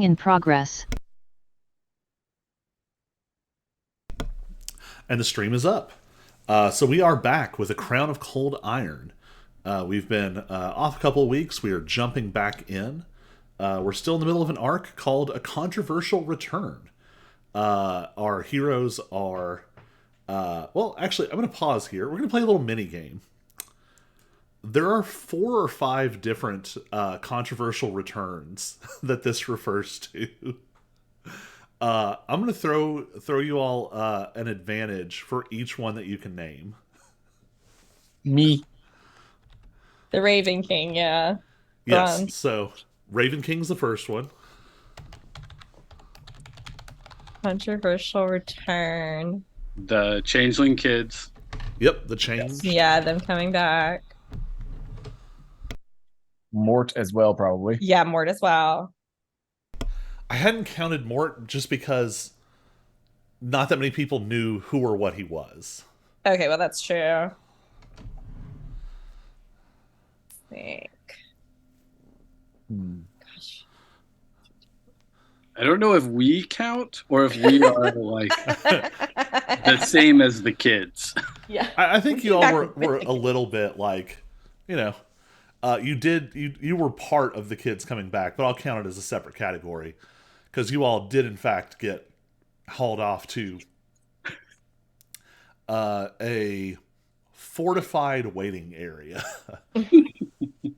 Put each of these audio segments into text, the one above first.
In progress. And the stream is up. So we are back with a Crown of Cold Iron. We've been off a couple of weeks. We are jumping back in. We're still in the middle of an arc called A Controversial Return. Our heroes are. Well, actually, I'm going to pause here. We're going to play a little mini game. There are 4 or 5 different controversial returns that this refers to. I'm gonna throw you all an advantage for each one that you can name. Me. The Raven King, yeah. Yes. Bronze. So Raven King's the first one. Controversial return. The Changeling Kids. Yep, the change. Yeah, them coming back. Mort as well, probably. Yeah, Mort as well. I hadn't counted Mort just because not that many people knew who or what he was. Okay, well that's true. Think. Gosh. I don't know if we count or if we are like the same as the kids. Yeah. I think you all were a little bit like, you know, you were part of the kids coming back, but I'll count it as a separate category because you all did in fact get hauled off to a fortified waiting area.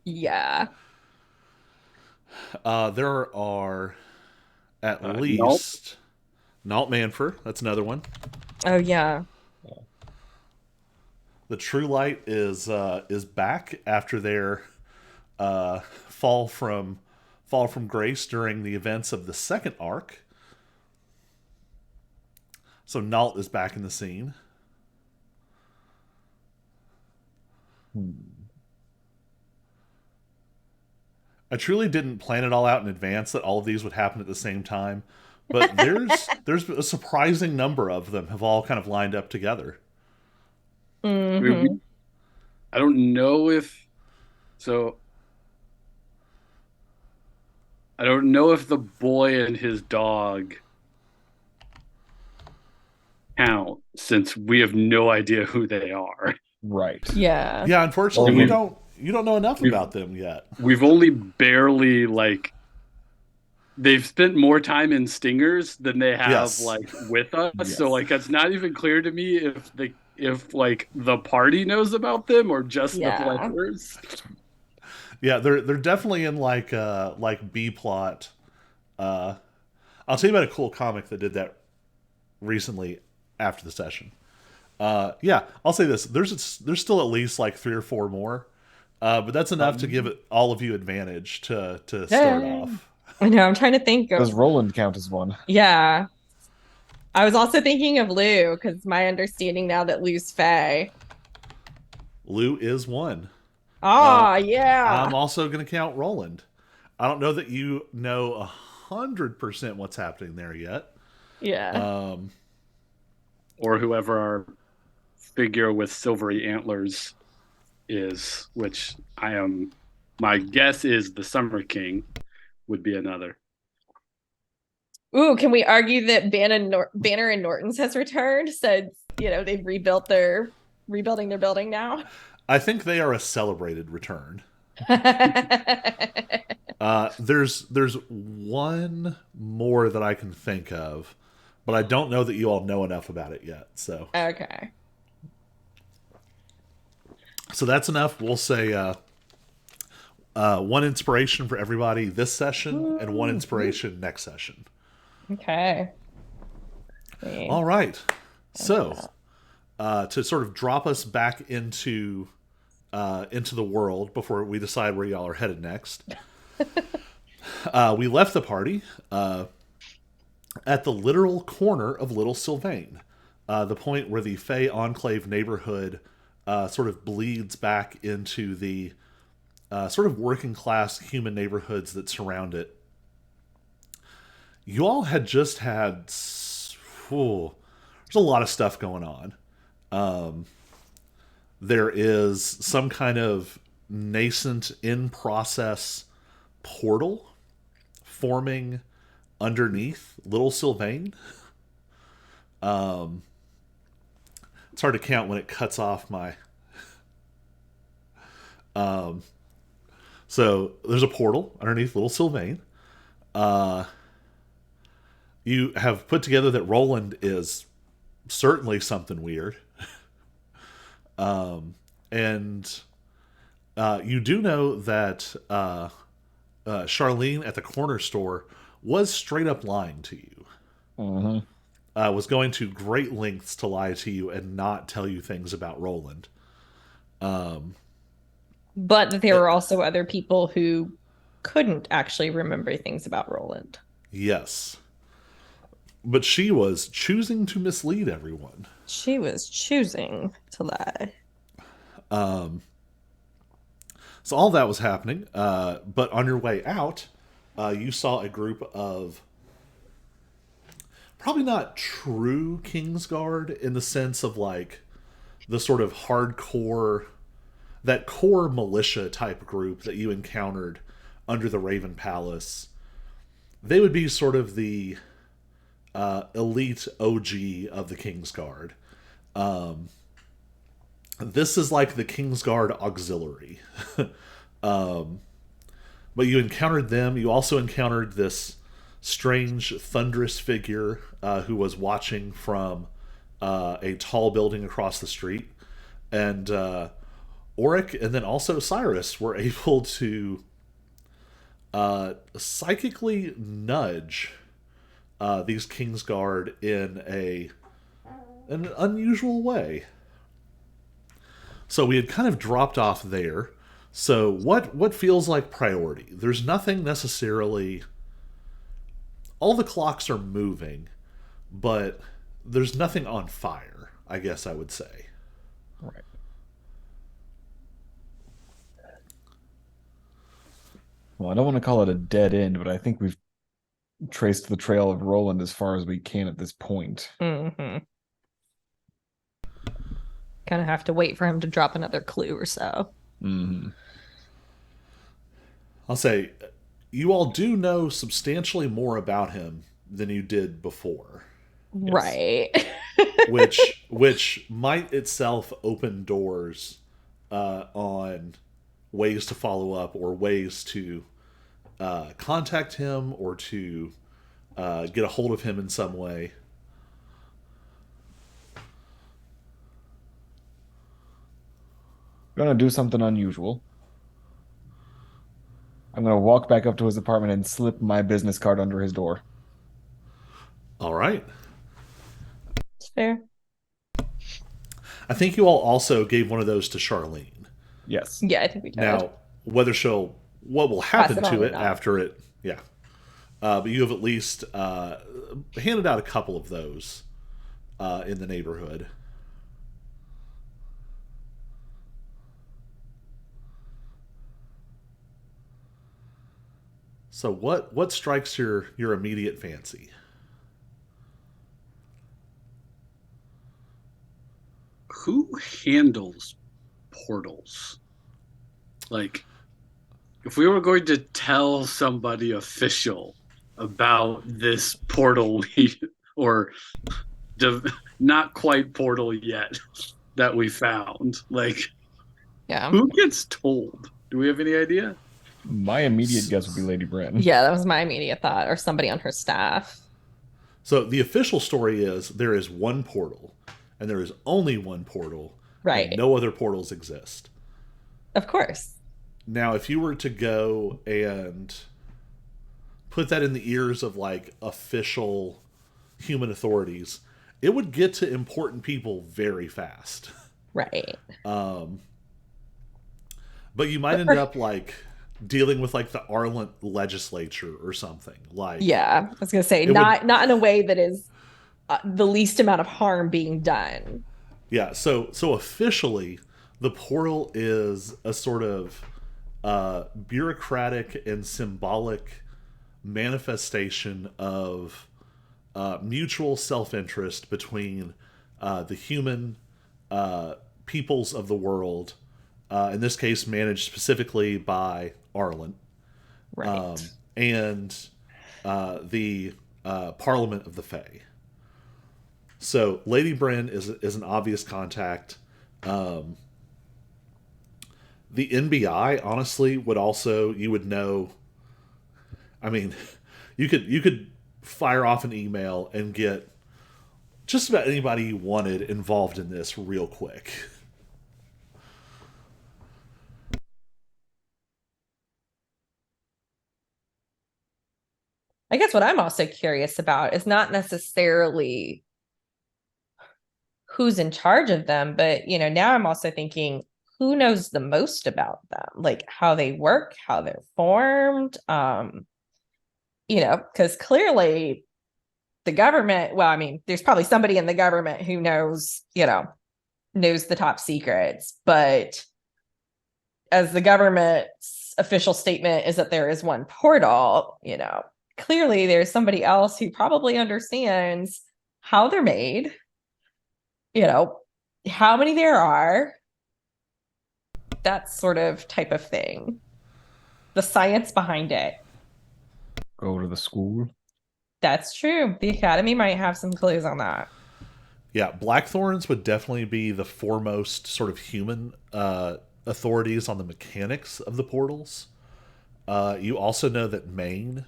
Yeah. There are at least Nalt Manfer. That's another one. Oh yeah. The True Light is back after their fall from grace during the events of the second arc. So Nalt is back in the scene. I truly didn't plan it all out in advance that all of these would happen at the same time, but there's a surprising number of them have all kind of lined up together. Mm-hmm. I don't know if so. I don't know if the boy and his dog count since we have no idea who they are. Right. Yeah. Yeah, unfortunately, Well, you don't know enough about them yet. We've only barely they've spent more time in stingers than they have Yes. with us. Yes. So it's not even clear to me if the party knows about them or just the Yeah. players. Yeah, they're definitely in like B plot. I'll tell you about a cool comic that did that recently after the session. Yeah, I'll say this: there's still at least like 3 or 4 more, but that's enough to give all of you advantage to start off. I know. I'm trying to think of. Does Roland count as one? Yeah. I was also thinking of Lou because my understanding now that Lou's Fae. Lou is one. Oh, yeah. I'm also going to count Roland. I don't know that you know 100% what's happening there yet. Yeah. Or whoever our figure with silvery antlers is, which my guess is the Summer King would be another. Ooh, can we argue that Banner and Norton's has returned since, they've rebuilding their building now? I think they are a celebrated return. There's one more that I can think of, but I don't know that you all know enough about it yet. So Okay. So that's enough. We'll say one inspiration for everybody this session and one inspiration next session. Okay. All right. So to sort of drop us back into the world before we decide where y'all are headed next, we left the party at the literal corner of Little Sylvain, the point where the Fey Enclave neighborhood sort of bleeds back into the sort of working class human neighborhoods that surround it. You all had just had there's a lot of stuff going on. There is some kind of nascent in process portal forming underneath Little Sylvain. It's hard to count when it cuts off my. So there's a portal underneath Little Sylvain. You have put together that Roland is certainly something weird. And you do know that Charlene at the corner store was straight up lying to you. Mm-hmm. Was going to great lengths to lie to you and not tell you things about Roland. But that there were also other people who couldn't actually remember things about Roland. Yes. But she was choosing to mislead everyone. She was choosing to lie. So all that was happening. But on your way out, you saw a group of probably not true Kingsguard in the sense of like the sort of hardcore, that core militia type group that you encountered under the Raven Palace. They would be sort of the elite OG of the Kingsguard. This is like the Kingsguard auxiliary. But you encountered them. You also encountered this strange, thunderous figure who was watching from a tall building across the street. And Auric and then also Cyrus were able to psychically nudge these Kingsguard in an unusual way. So we had kind of dropped off there. So what feels like priority? There's nothing necessarily. All the clocks are moving, but there's nothing on fire, I guess I would say. Right. Well, I don't want to call it a dead end, but I think we've traced the trail of Roland as far as we can at this point. Mm-hmm. Kind of have to wait for him to drop another clue or so. Mm-hmm. I'll say, you all do know substantially more about him than you did before. Right. which might itself open doors on ways to follow up or ways to contact him or to get a hold of him in some way. I'm gonna do something unusual. I'm gonna walk back up to his apartment and slip my business card under his door. All right. It's fair. I think you all also gave one of those to Charlene. Yes. Yeah, I think we did. Now, whether what will happen Pass it to on it or not. after it, yeah. But you have at least handed out a couple of those in the neighborhood. So what strikes your immediate fancy? Who handles portals? Like, if we were going to tell somebody official about this portal or not quite portal yet that we found, like, Yeah. who gets told? Do we have any idea? My immediate guess would be Lady Bren. Yeah, that was my immediate thought, or somebody on her staff. So the official story is there is one portal, and there is only one portal. Right. And no other portals exist. Of course. Now, if you were to go and put that in the ears of like official human authorities, it would get to important people very fast. Right. But you might end up like dealing with like the Arlant legislature or something. Like, Yeah, I was gonna say not in a way that is the least amount of harm being done. yeah. So officially, the portal is a sort of bureaucratic and symbolic manifestation of mutual self-interest between the human peoples of the world, in this case managed specifically by Arlen, Right. and the Parliament of the Fae. So Lady Bryn is an obvious contact. The NBI, honestly, would also, you would know. I mean, you could fire off an email and get just about anybody you wanted involved in this real quick. I guess what I'm also curious about is not necessarily who's in charge of them, but now I'm also thinking who knows the most about them, like how they work, how they're formed. Because clearly the government, well, I mean, there's probably somebody in the government who knows the top secrets, but as the government's official statement is that there is one portal, clearly there's somebody else who probably understands how they're made, how many there are, that sort of type of thing, the science behind it. Go to the school. That's true. The academy might have some clues on that. Yeah, Blackthorns would definitely be the foremost sort of human authorities on the mechanics of the portals. You also know that Maine,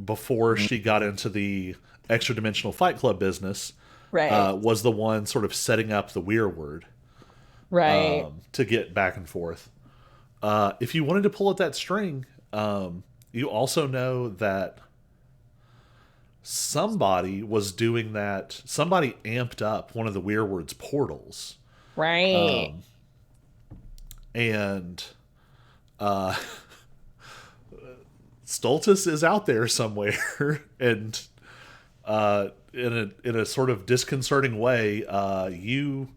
before she got into the extra dimensional Fight Club business, right, was the one sort of setting up the Weirwood, right, to get back and forth. If you wanted to pull at that string, you also know that somebody was doing that. Somebody amped up one of the Weirwood's portals, right. And Stultus is out there somewhere, and in a sort of disconcerting way, you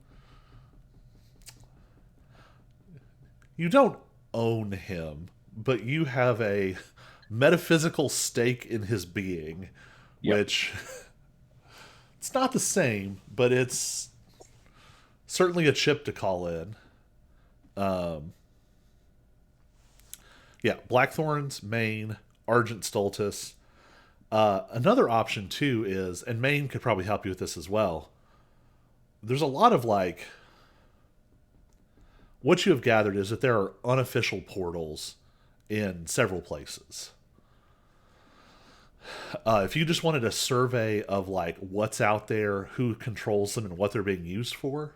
don't own him, but you have a metaphysical stake in his being, which it's not the same, but it's certainly a chip to call in. Blackthorns, Maine, Argent Stultus. Another option too is, and Maine could probably help you with this as well, there's a lot of what you have gathered is that there are unofficial portals in several places. If you just wanted a survey of what's out there, who controls them, and what they're being used for,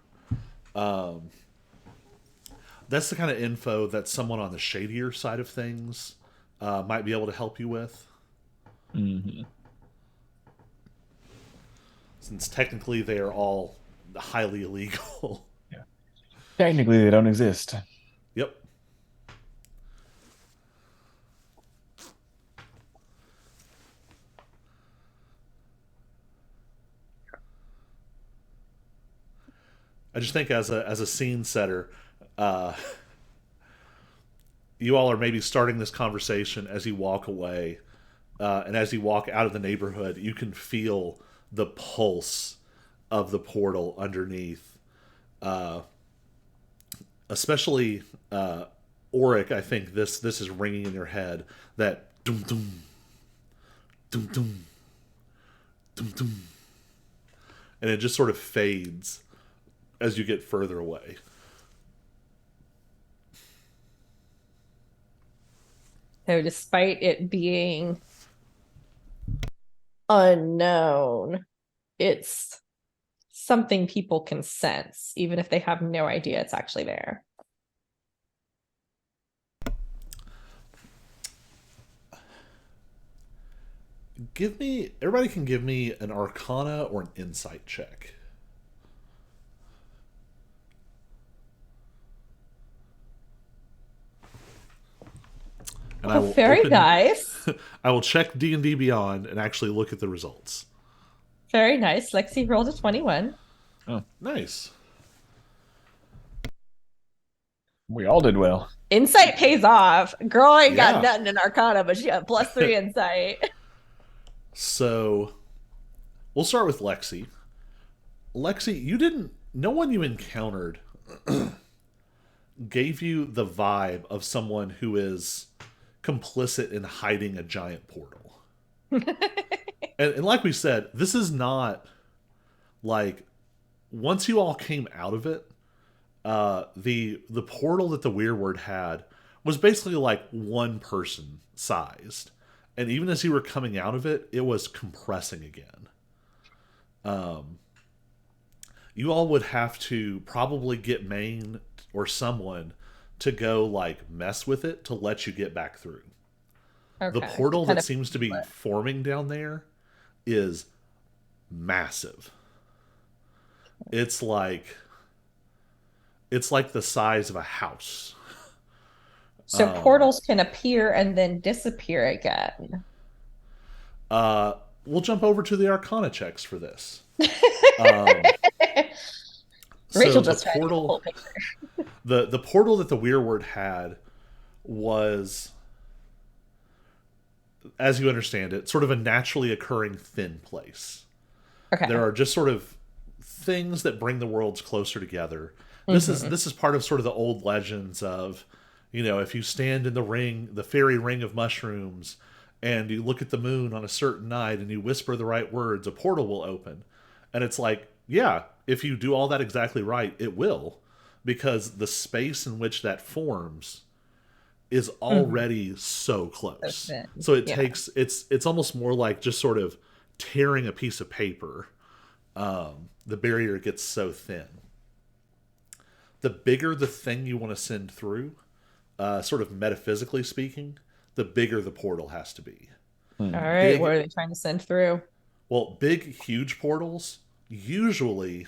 that's the kind of info that someone on the shadier side of things might be able to help you with. Mm-hmm. Since technically they are all highly illegal. Yeah. Technically they don't exist. Yep. I just think as a scene setter, you all are maybe starting this conversation as you walk away, and as you walk out of the neighborhood, you can feel the pulse of the portal underneath. Especially Auric, I think this is ringing in your head, that dum dum dum dum dum dum, and it just sort of fades as you get further away. So despite it being unknown, it's something people can sense, even if they have no idea it's actually there. Everybody can give me an Arcana or an Insight check. And very nice. I will check D&D Beyond and actually look at the results. Very nice. Lexi rolled a 21. Oh, nice. We all did well. Insight pays off. Girl ain't got nothing in Arcana, but she got +3 insight. So, we'll start with Lexi. Lexi, no one you encountered gave you the vibe of someone who is complicit in hiding a giant portal. And like we said, this is not like once you all came out of it, the portal that the Weirwood had was basically like one person sized, and even as you were coming out of it, it was compressing again. Um, you all would have to probably get Maine or someone to go like mess with it to let you get back through. The Okay. portal Kind that of seems to be split. forming down there is massive. It's like it's like the size of a house. So portals can appear and then disappear again. Uh, we'll jump over to the Arcana checks for this. Um, so Rachel the just tried to get the portal, whole picture. the portal that the Weirwood had was, as you understand it, sort of a naturally occurring thin place. There Okay. are just sort of things that bring the worlds closer together. Hmm. This is part of sort of the old legends of, you know, if you stand in the ring, the fairy ring of mushrooms, and you look at the moon on a certain night and you whisper the right words, a portal will open. And it's like, yeah, if you do all that exactly right, it will, because the space in which that forms is Hmm. already so So close. thin. So it Yeah. takes it's almost more like just sort of tearing a piece of paper. The barrier gets so thin. The bigger the thing you want to send through, sort of metaphysically speaking, the bigger the portal has to be. All Hmm. right. What Big, are they trying to send through? well, big, huge portals usually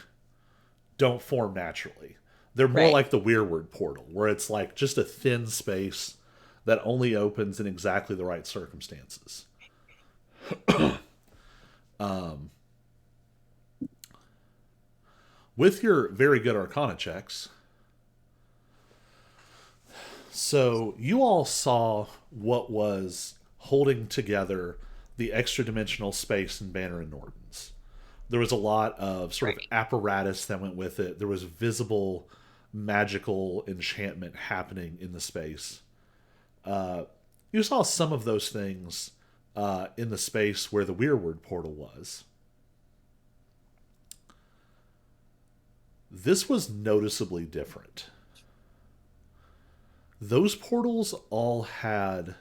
don't form naturally. They're more Right. like the Weirwood portal, where it's like just a thin space that only opens in exactly the right circumstances. With your very good Arcana checks, so you all saw what was holding together the extra dimensional space in Banner and Norton's. There was a lot of sort of Right. apparatus that went with it. There was visible magical enchantment happening in the space. You saw some of those things in the space where the Weirwood portal was. This was noticeably different. Those portals all had,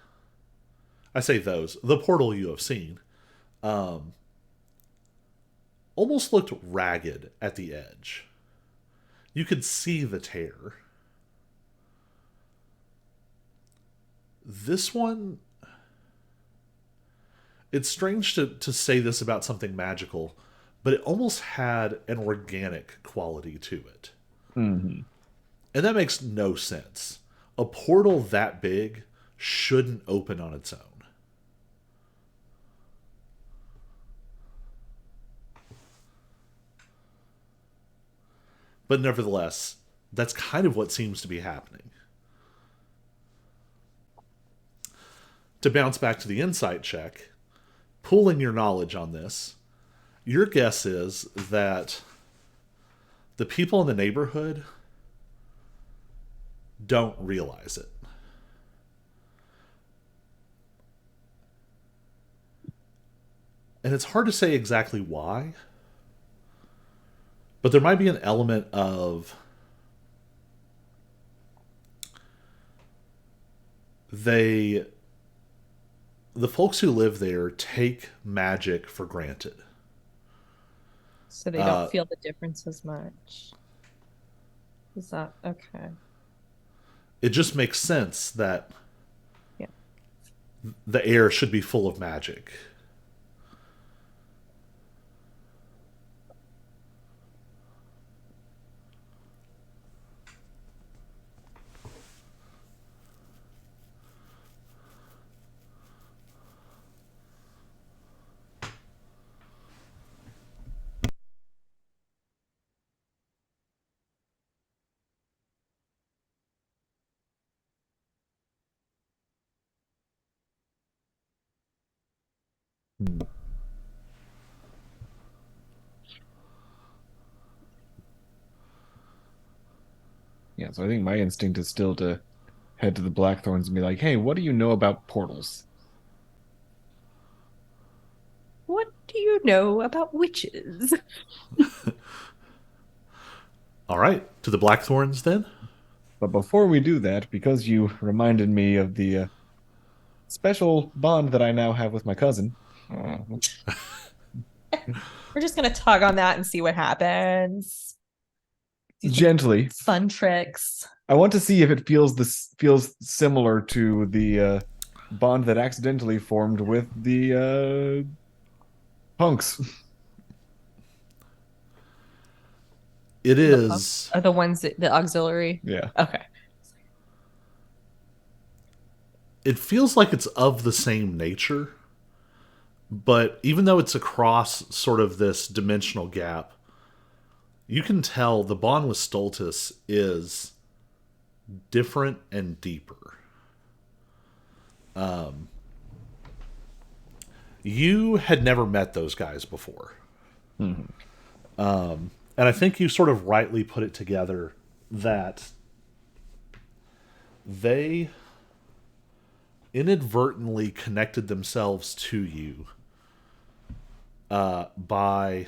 I say those, the portal you have seen, almost looked ragged at the edge. You could see the tear. This one, it's strange to say this about something magical, but it almost had an organic quality to it. Hmm. And that makes no sense. A portal that big shouldn't open on its own. But nevertheless, that's kind of what seems to be happening. To bounce back to the insight check, pooling your knowledge on this, your guess is that the people in the neighborhood don't realize it. And it's hard to say exactly why, but there might be an element of they the folks who live there take magic for granted. So they don't Uh, feel the difference as much. Is that okay? it just makes sense that Yeah. the air should be full of magic. Hmm. Yeah, so I think my instinct is still to head to the Blackthorns and be like, "Hey, what do you know about portals?" do you know about witches? All right, to the Blackthorns then. But before we do that, because you reminded me of the special bond that I now have with my cousin, We're just gonna tug on that and see what happens. Do some gently, fun tricks. I want to see if it feels similar to the bond that accidentally formed with the punks. It The is. are the ones that the auxiliary. Yeah. Okay. It feels like it's of the same nature, but even though it's across sort of this dimensional gap, you can tell the bond with Stultus is different and deeper. You had never met those guys before. And I think you sort of rightly put it together that they inadvertently connected themselves to you by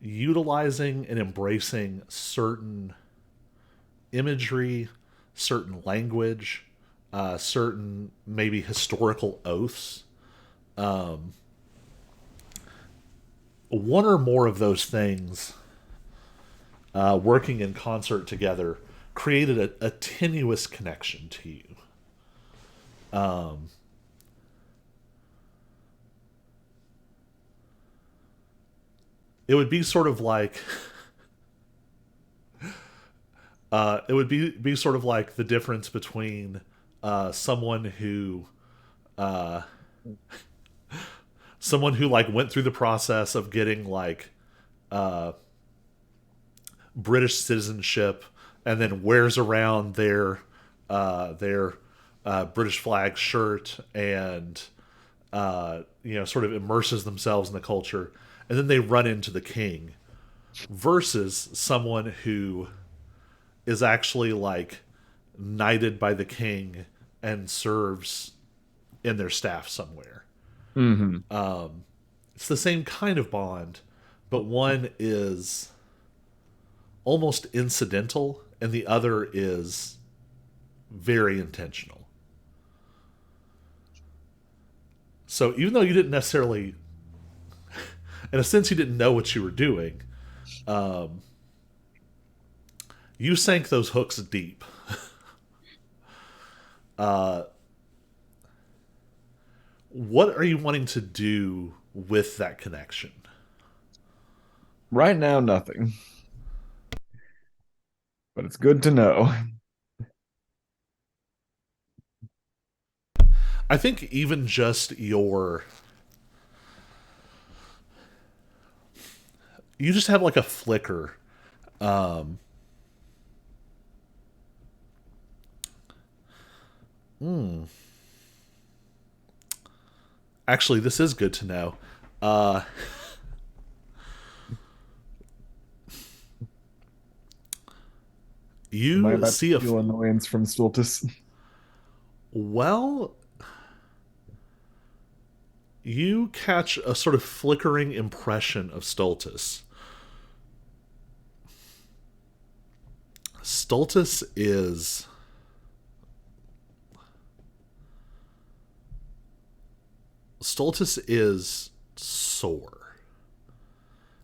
utilizing and embracing certain imagery, certain language, certain maybe historical oaths. One or more of those things working in concert together created a tenuous connection to you. It would be sort of like it would be sort of like the difference between someone who like went through the process of getting like British citizenship and then wears around their British flag shirt and sort of immerses themselves in the culture, and then they run into the king, versus someone who is actually like knighted by the king and serves in their staff somewhere. It's the same kind of bond, but one is almost incidental and the other is very intentional. So even though you didn't necessarily, in a sense, you didn't know what you were doing, you sank those hooks deep. What are you wanting to do with that connection? Right now, nothing. But it's good to know. I think even just you just have like a flicker. Actually, this is good to know. Am I You about see to feel annoyance from Stultus? well, you catch a sort of flickering impression of Stultus. Stultus is sore.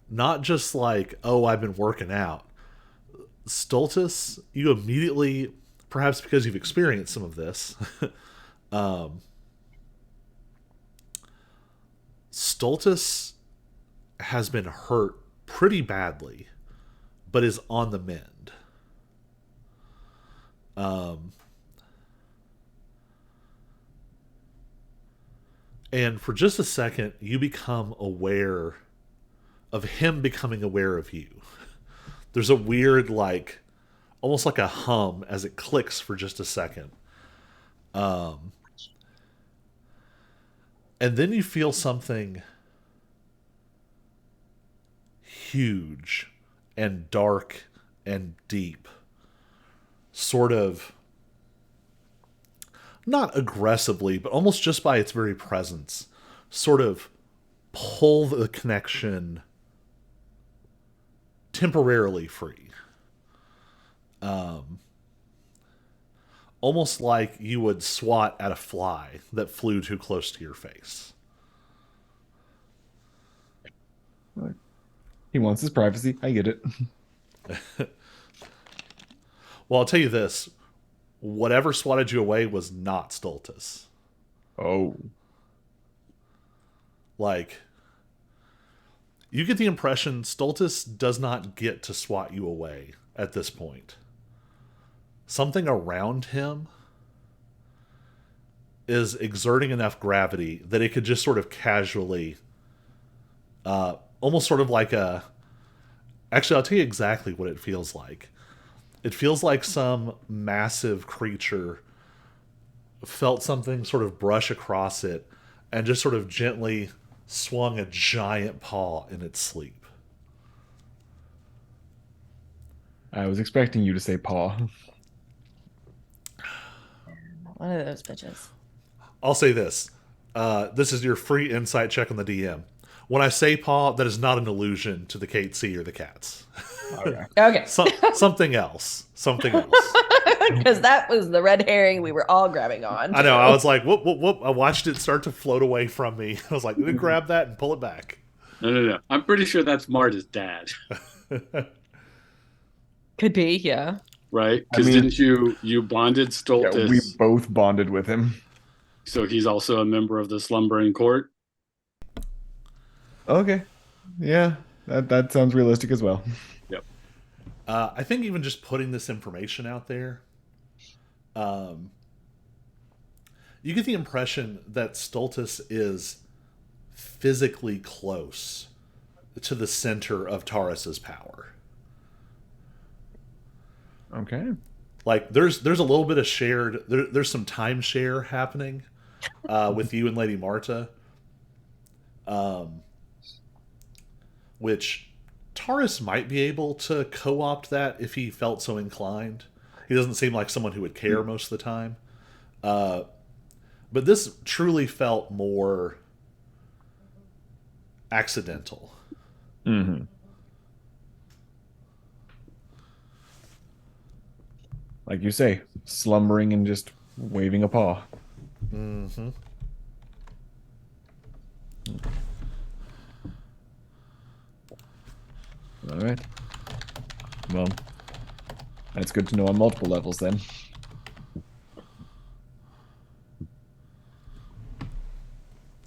Not just like, oh, I've been working out. Stultus, you immediately, perhaps because you've experienced some of this, Stultus has been hurt pretty badly, but is on the mend. And for just a second, you become aware of him becoming aware of you. There's a weird, like, almost like a hum as it clicks for just a second. And then you feel something huge and dark and deep, sort of not aggressively, but almost just by its very presence, sort of pull the connection temporarily free. Almost like you would swat at a fly that flew too close to your face. He wants his privacy. I get it. Well, I'll tell you this. Whatever swatted you away was not Stultus. Oh. Like, you get the impression Stultus does not get to swat you away at this point. Something around him is exerting enough gravity that it could just sort of casually, almost sort of like a... Actually, I'll tell you exactly what it feels like. It feels like some massive creature felt something sort of brush across it and just sort of gently swung a giant paw in its sleep. I was expecting you to say paw. One of those bitches. I'll say this. This is your free insight check on the DM. When I say paw, that is not an allusion to the Kate C or the cats. Okay. Okay. Something else. Something else. Because that was the red herring we were all grabbing on. I know. I was like, whoop, whoop, whoop. I watched it start to float away from me. I was like, let me grab that and pull it back. No. I'm pretty sure that's Marta's dad, Could be, yeah. right? Because I mean- didn't you bonded Yeah, Stultus, we both bonded with him. so he's also a member of the slumbering court? Okay. Yeah, that sounds realistic as well. I think even just putting this information out there, you get the impression that Stultus is physically close to the center of Taurus's power. Okay. Like there's a little bit of shared there's some timeshare happening with you and Lady Marta, which Taurus might be able to co-opt that if he felt so inclined. He doesn't seem like someone who would care most of the time, but this truly felt more accidental. Mm-hmm. Like you say, slumbering and just waving a paw. Mm-hmm. All right. Well, that's good to know on multiple levels then.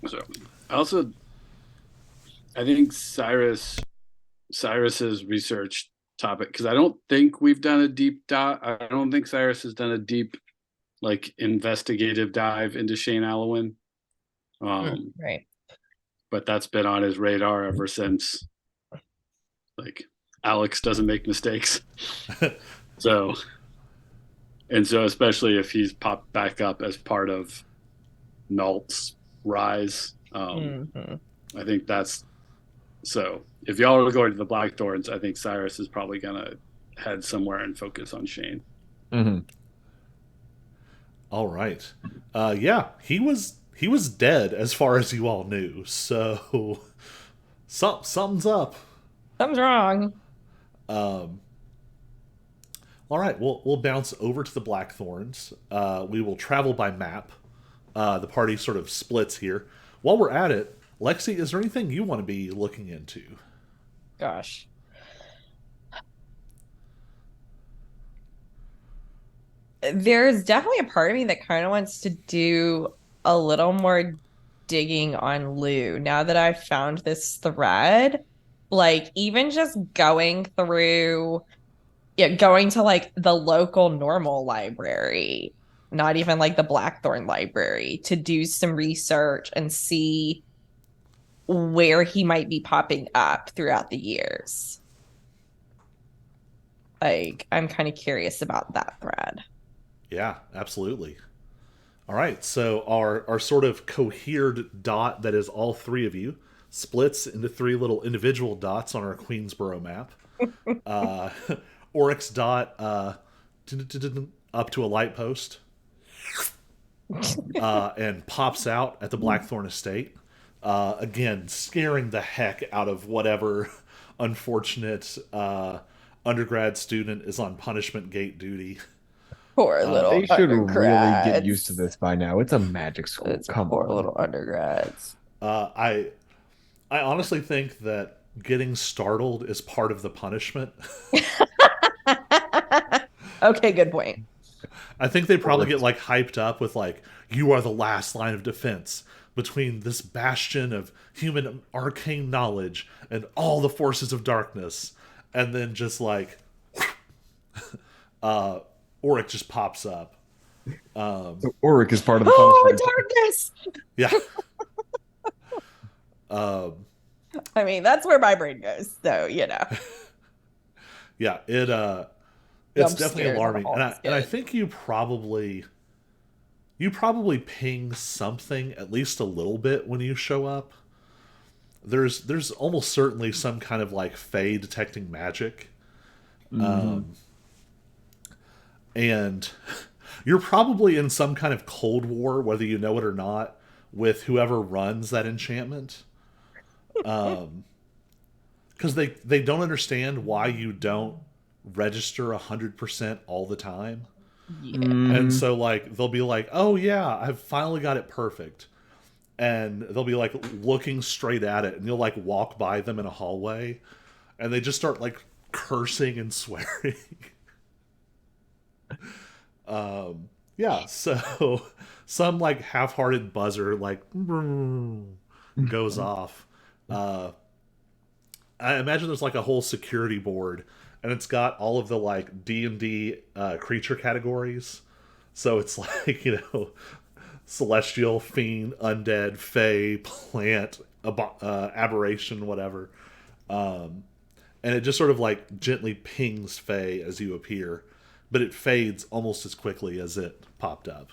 So, I think Cyrus's research topic, because I don't think we've done a deep dive. I don't think Cyrus has done a deep, like, investigative dive into Shane Allowan. Right. But that's been on his radar ever since, like, Alex doesn't make mistakes. So especially if he's popped back up as part of Nalt's rise, Mhm. I think that's so. If y'all are going to the Blackthorns, I think Cyrus is probably gonna head somewhere and focus on Shane. Mm-hmm. All right. Yeah, he was dead as far as you all knew. So something's up. Something's wrong. All right, we'll bounce over to the Blackthorns. We will travel by map. The party sort of splits here. While we're at it, Lexi, is there anything you want to be looking into? Gosh. There's definitely a part of me that kind of wants to do a little more digging on Lou now that I've found this thread. Like, even just going through, going to like the local normal library, not even like the Blackthorn library, to do some research and see where he might be popping up throughout the years. Like, I'm kind of curious about that thread. Yeah, absolutely. All right, so our sort of cohered dot that is all three of you splits into three little individual dots on our Queensboro map. Oryx dot up to a light post and pops out at the Blackthorn estate. again, scaring the heck out of whatever unfortunate undergrad student is on punishment gate duty. Poor little They should really get undergrads. used to this by now. It's a magic school. It's Come poor on. little undergrads. I honestly think that getting startled is part of the punishment. Okay, good point. I think they probably get like hyped up with like, you are the last line of defense between this bastion of human arcane knowledge and all the forces of darkness. And then just like Oric just pops up. So Ulrich is part of the Oh, punishment. darkness! Yeah. I mean, that's where my brain goes. So Yeah, it's Jump definitely scares alarming. on all And I skin. think you probably ping something at least a little bit when you show up. There's almost certainly some kind of like Fey detecting magic. And you're probably in some kind of cold war, whether you know it or not, with whoever runs that enchantment. Because they don't understand why you don't register 100% all the time. And so like they'll be like, oh yeah, I've finally got it perfect. And they'll be like looking straight at it, and you'll like walk by them in a hallway, and they just start like cursing and swearing. Yeah, so some like half-hearted buzzer like goes off. I imagine there's like a whole security board, and it's got all of the like D&D creature categories. So it's like, celestial, fiend, undead, fey, plant, aberration, whatever. And it just sort of like gently pings fey as you appear, but it fades almost as quickly as it popped up.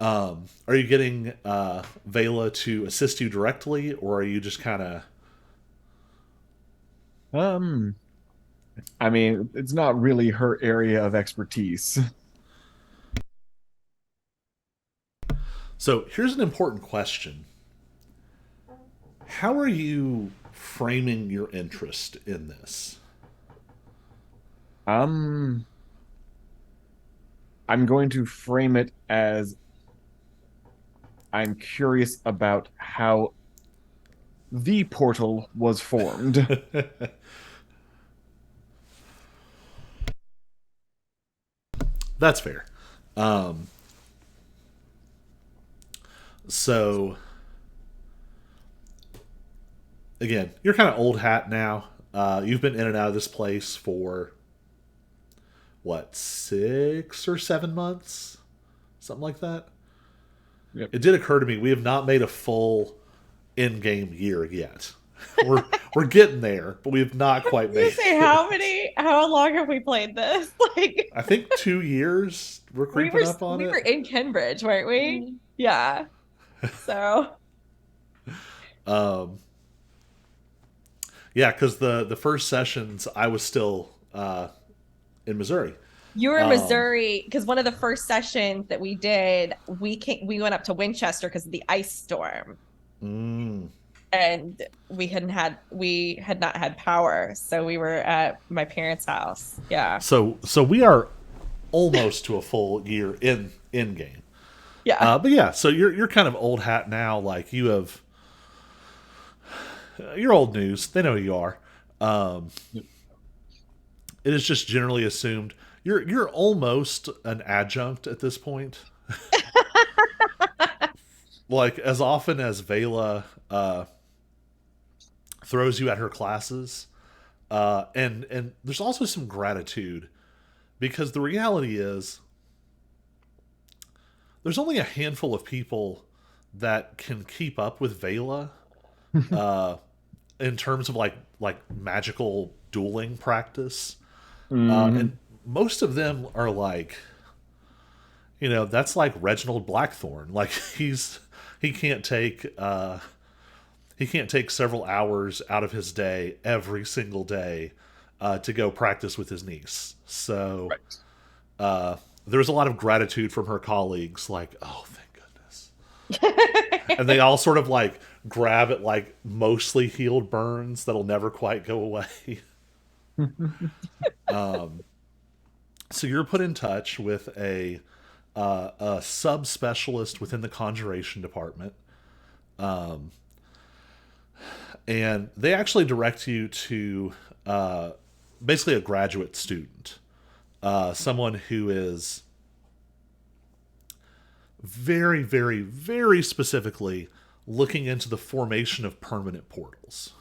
Are you getting Vela to assist you directly, or are you just kind of... I mean, it's not really her area of expertise. So here's an important question. How are you framing your interest in this? I'm going to frame it as I'm curious about how the portal was formed. That's fair. So again, you're kind of old hat now. You've been in and out of this place for what, 6 or 7 months, something like that. Yep. It did occur to me we have not made a full in-game year yet. We're getting there, but we have not quite You made say it. how long have we played this? Like I think 2 years we're creeping up on we it. were in Cambridge, weren't we? Yeah. So Yeah, because the first sessions I was still in Missouri. you were in Missouri because one of the first sessions that we did, we went up to Winchester because of the ice storm. And we had not had power, so we were at my parents' house. Yeah. So we are almost to a full year in game. Yeah. But yeah, so you're kind of old hat now. Like you're old news. They know who you are. It is just generally assumed you're almost an adjunct at this point. Like as often as Vela throws you at her classes, and there's also some gratitude, because the reality is there's only a handful of people that can keep up with Vela in terms of like magical dueling practice. And most of them are like, that's like Reginald Blackthorn. Like he can't take several hours out of his day every single day to go practice with his niece. So there's a lot of gratitude from her colleagues, like, oh, thank goodness. and they all sort of like grab at like mostly healed burns that'll never quite go away. So you're put in touch with a subspecialist within the conjuration department, and they actually direct you to basically a graduate student, someone who is very, very, very specifically looking into the formation of permanent portals.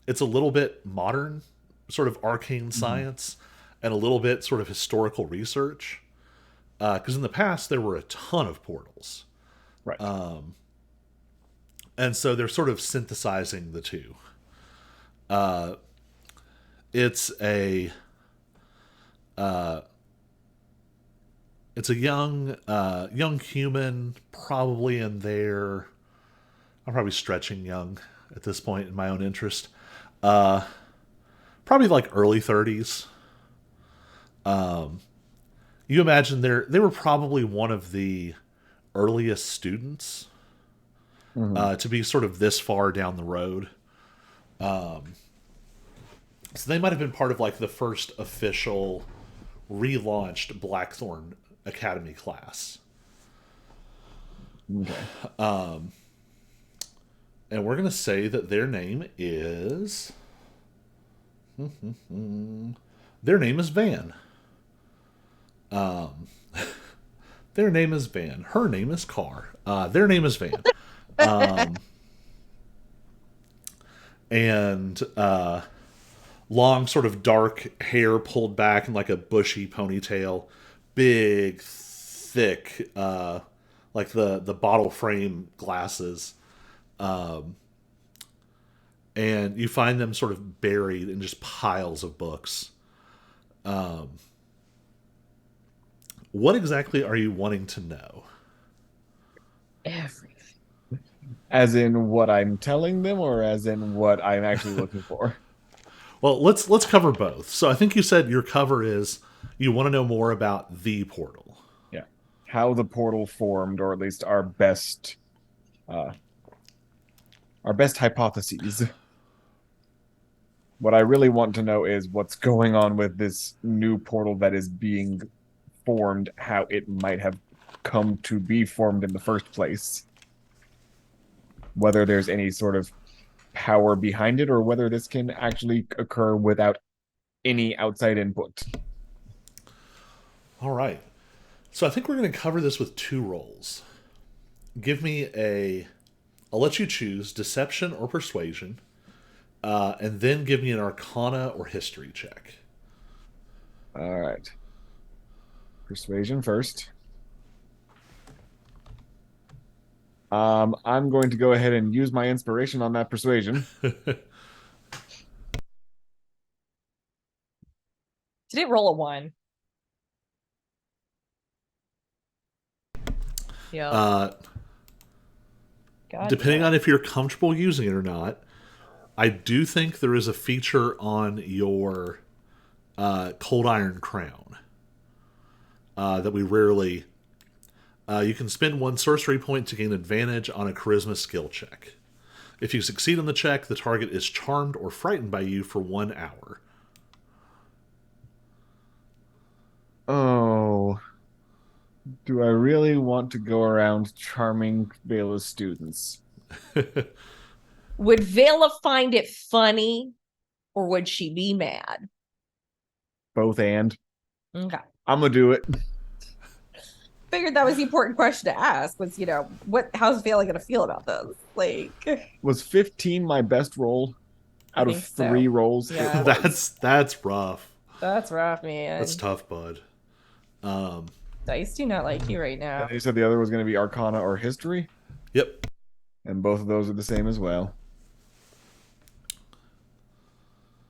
It's a little bit modern, sort of arcane science, and a little bit sort of historical research. Because in the past, there were a ton of portals. Right. And so they're sort of synthesizing the two. It's a young human, probably in their, I'm probably stretching young at this point in my own interest. Probably like early 30s. You imagine they were probably one of the earliest students to be sort of this far down the road. So they might have been part of like the first official relaunched Blackthorn Academy class. Okay. And we're going to say that their name is... their name is Van. Their name is Van. Her name is Carr. Their name is Van. And long, sort of dark hair pulled back in like a bushy ponytail. Big, thick, like the bottle frame glasses. And you find them sort of buried in just piles of books. What exactly are you wanting to know? Everything. As in what I'm telling them, or as in what I'm actually looking for? Well, let's cover both. So I think you said your cover is you want to know more about the portal. Yeah. How the portal formed, or at least our best hypotheses. What I really want to know is what's going on with this new portal that is being formed, how it might have come to be formed in the first place. Whether there's any sort of power behind it, or whether this can actually occur without any outside input. All right. So I think we're going to cover this with two rolls. Give me I'll let you choose deception or persuasion, and then give me an arcana or history check. All right. Persuasion first. I'm going to go ahead and use my inspiration on that persuasion. Did it roll a 1? Yeah. Depending on if you're comfortable using it or not, I do think there is a feature on your Cold Iron Crown that we rarely... you can spend 1 sorcery point to gain advantage on a charisma skill check. If you succeed on the check, the target is charmed or frightened by you for 1 hour. Oh. Do I really want to go around charming Vela's students? Would Vela find it funny, or would she be mad? Both and. Okay. I'm going to do it. Figured that was the important question to ask was, how's Vela going to feel about this? Like, Was 15 my best roll out of think so. 3 rolls? Yeah. That's rough. That's rough, man. That's tough, bud. Dice do not like you right now. You said the other was going to be Arcana or History, Yep. and both of those are the same as well.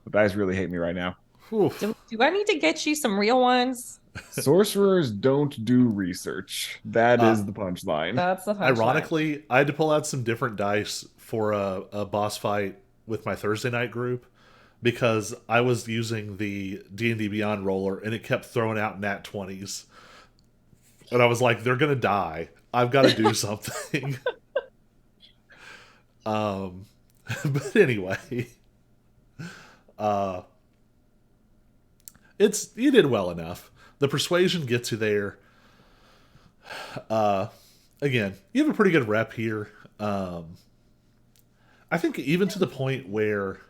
The dice really hate me right now. Oof. Do I need to get you some real ones? Sorcerers don't do research. That is the punchline. That's the punchline. Ironically, I had to pull out some different dice for a boss fight with my Thursday night group because I was using the D&D Beyond roller and it kept throwing out nat 20s. And I was like, they're going to die. I've got to do something. But anyway, uh, you did well enough. The persuasion gets you there. Uh, Again, you have a pretty good rep here. I think even to the point where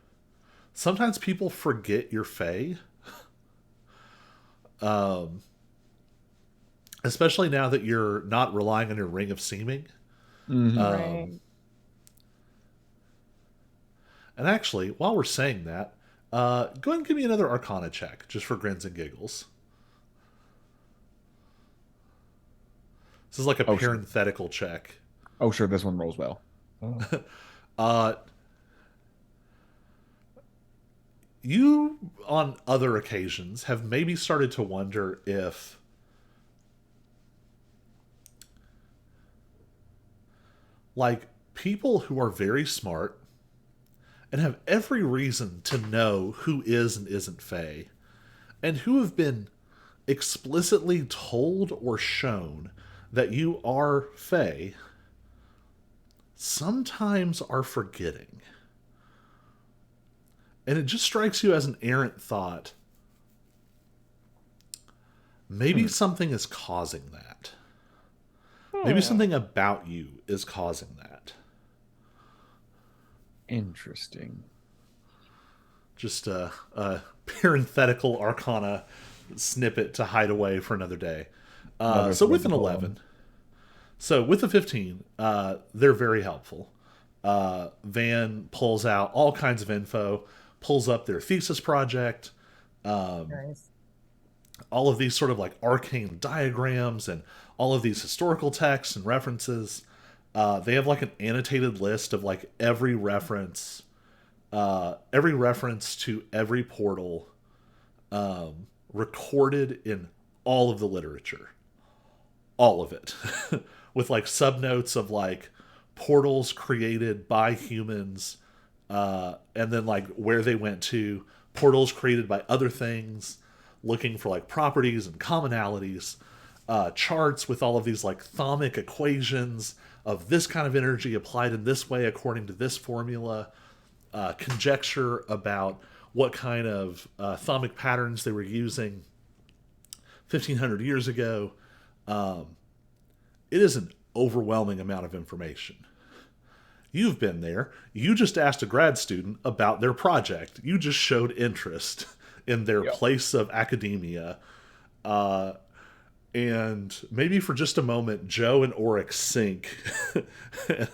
sometimes people forget you're Fae. Especially now that you're not relying on your ring of seeming. Right. And actually, while we're saying that, go ahead and give me another Arcana check, just for grins and giggles. This is like a parenthetical check. Oh, sure, this one rolls well. Uh, you, on other occasions, have maybe started to wonder if like people who are very smart and have every reason to know who is and isn't Fae, and who have been explicitly told or shown that you are Fae, sometimes are forgetting. And it just strikes you as an errant thought. Maybe something is causing that. Maybe something about you is causing that. Interesting. Just a parenthetical Arcana snippet to hide away for another day. So with an 11, so with a 15, they're very helpful. Van pulls out all kinds of info, pulls up their thesis project, Nice. all of these sort of like arcane diagrams and all of these historical texts and references. They have like an annotated list of like every reference to every portal recorded in all of the literature. All of it. With like subnotes of like portals created by humans, and then like where they went to, portals created by other things, looking for like properties and commonalities, charts with all of these like thaumic equations of this kind of energy applied in this way according to this formula, conjecture about what kind of thaumic patterns they were using 1,500 years ago. It is an overwhelming amount of information. You've been there. You just asked a grad student about their project. You just showed interest in their place of academia. And maybe for just a moment, Joe and Oryx sync.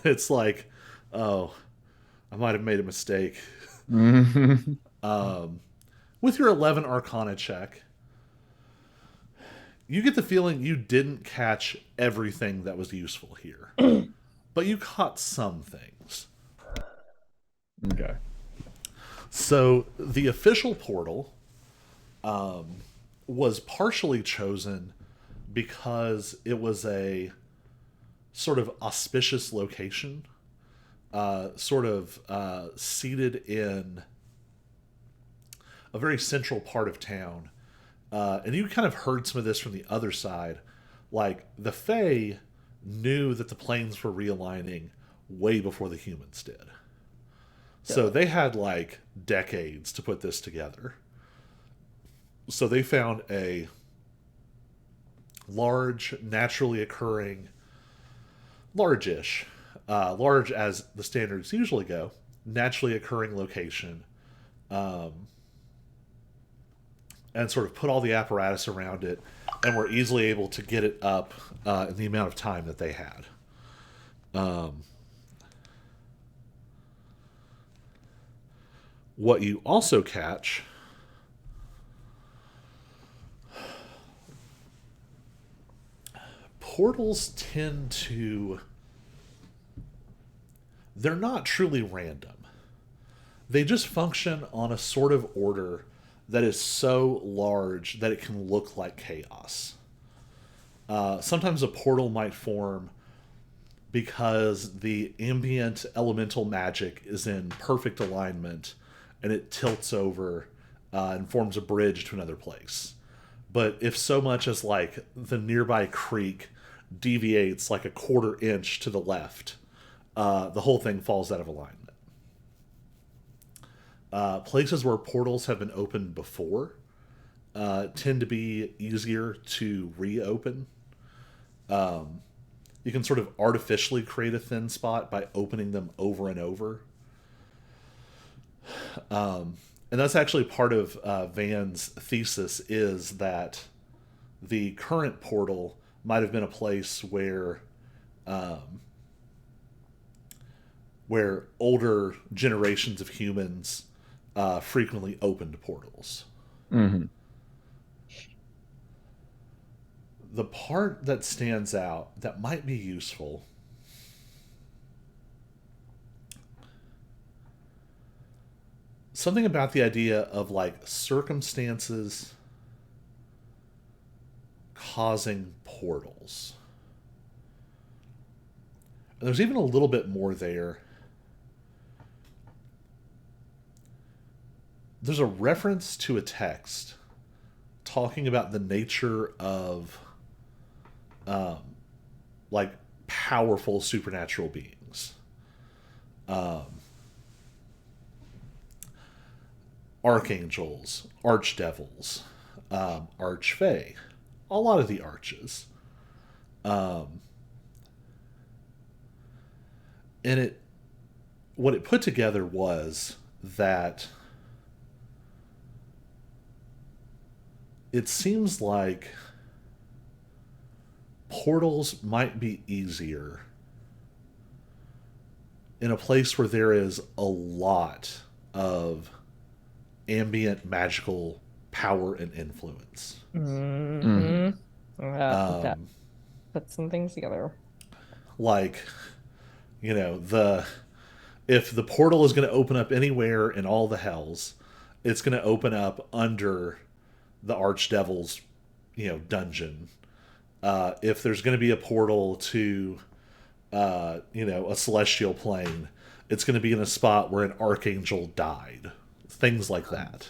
It's like, oh, I might have made a mistake. With your 11 Arcana check, you get the feeling you didn't catch everything that was useful here. But you caught some things. Okay. So the official portal was partially chosen because it was a sort of auspicious location, seated in a very central part of town. And you kind of heard some of this from the other side. Like, the Fae knew that the planes were realigning way before the humans did. So they had, like, decades to put this together. So they found a large, naturally occurring, large-ish, large as the standards usually go, naturally occurring location, and sort of put all the apparatus around it, and were easily able to get it up in the amount of time that they had. What you also catch portals tend to, they're not truly random. They just function on a sort of order that is so large that it can look like chaos. Sometimes a portal might form because the ambient elemental magic is in perfect alignment and it tilts over and forms a bridge to another place. But if so much as like the nearby creek deviates like a quarter inch to the left, the whole thing falls out of alignment. Places where portals have been opened before tend to be easier to reopen. You can sort of artificially create a thin spot by opening them over and over. And that's actually part of Van's thesis, is that the current portal might have been a place where older generations of humans frequently opened portals. Mm-hmm. The part that stands out that might be useful something about the idea of like circumstances causing portals. And there's even a little bit more there. There's a reference to a text talking about the nature of like powerful supernatural beings. Archangels, archdevils, archfey, a lot of the arches. And what it put together was that it seems like portals might be easier in a place where there is a lot of ambient magical power and influence. Mm-hmm. Put some things together. Like, if the portal is going to open up anywhere in all the hells, it's going to open up under the archdevil's, dungeon. If there's going to be a portal to, a celestial plane, it's going to be in a spot where an archangel died. Things like that.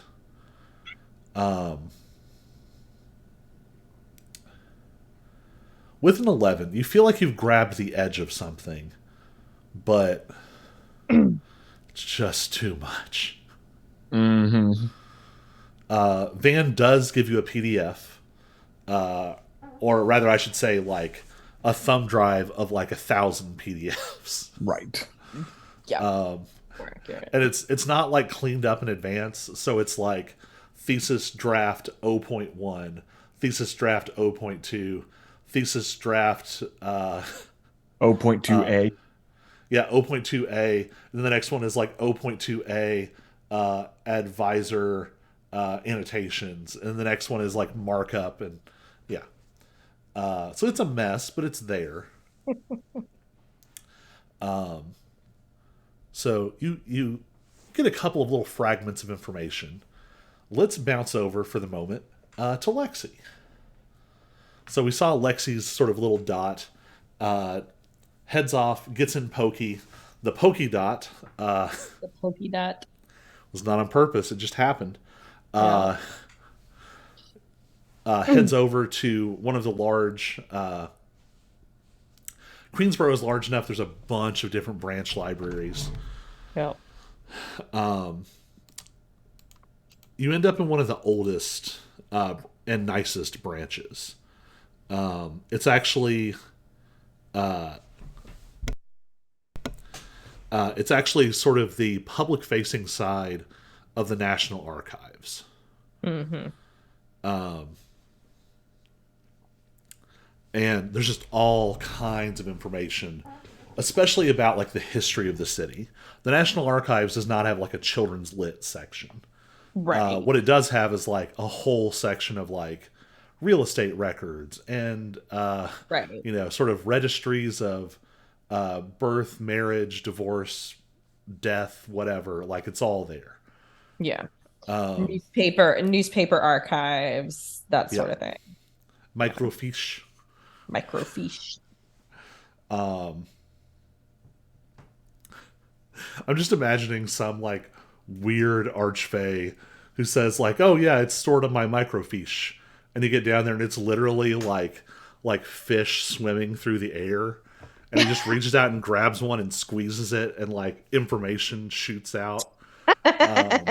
With an 11, you feel like you've grabbed the edge of something, but it's just too much. Mm-hmm. Van does give you a PDF, or rather, I should say, like a thumb drive of like 1,000 PDFs. Right. Yeah. And it's not like cleaned up in advance, so it's like thesis draft 0.1, thesis draft 0.2, thesis draft 0.2a. Yeah, 0.2a, and then the next one is like 0.2a advisor annotations, and the next one is like markup, and yeah. So it's a mess, but it's there. So you get a couple of little fragments of information. Let's bounce over for the moment to Lexi. So we saw Lexi's sort of little dot, heads off, gets in Pokey. The Pokey dot The Pokey dot was not on purpose; it just happened. Heads over to one of the large. Queensboro is large enough. There's a bunch of different branch libraries. Yeah. You end up in one of the oldest and nicest branches. It's actually sort of the public-facing side of the National Archives. Mm-hmm. And there's just all kinds of information, especially about like the history of the city. The National Archives does not have like a children's lit section. Right. What it does have is like a whole section of like real estate records and right. Sort of registries of birth, marriage, divorce, death, whatever. Like it's all there. Yeah. Newspaper archives, that sort of thing. Microfiche. I'm just imagining some like weird archfey who says like, "Oh yeah, it's stored on my microfiche," and you get down there and it's literally like like fish swimming through the air, and he just reaches out and grabs one and squeezes it, and like information shoots out. Um,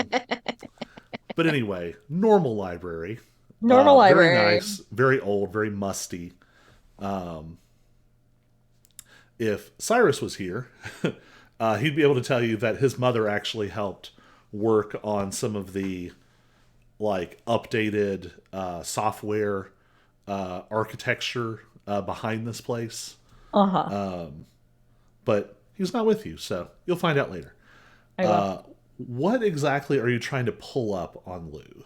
but anyway, normal library. Normal Very library. nice, very old, very musty. If Cyrus was here, he'd be able to tell you that his mother actually helped work on some of the like updated software architecture behind this place. Uh-huh. But he's not with you, so you'll find out later. I will. What exactly are you trying to pull up on Lou?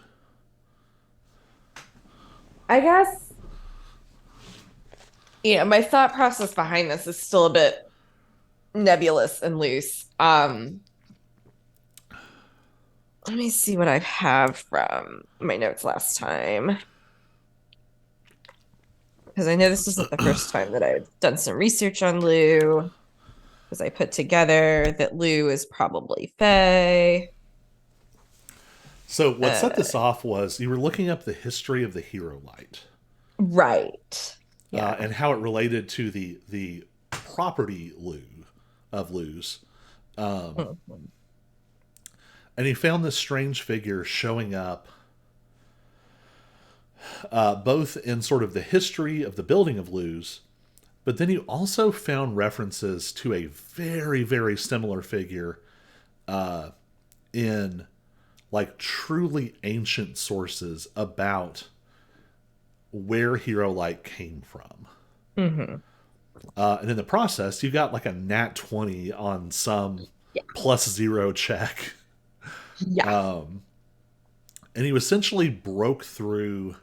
I guess, my thought process behind this is still a bit nebulous and loose. Let me see what I have from my notes last time. Because I know this isn't the first time that I've done some research on Lou. Because I put together that Lou is probably Fae. So what set this off was you were looking up the history of the Hero Light. Right. Yeah. And how it related to the property Lou of Lou's. And he found this strange figure showing up both in sort of the history of the building of Lou's, but then he also found references to a very, very similar figure in like truly ancient sources about where Hero Light came from. Mm-hmm. And in the process, you got like a nat 20 on some +0 check. Yeah. And you essentially broke through.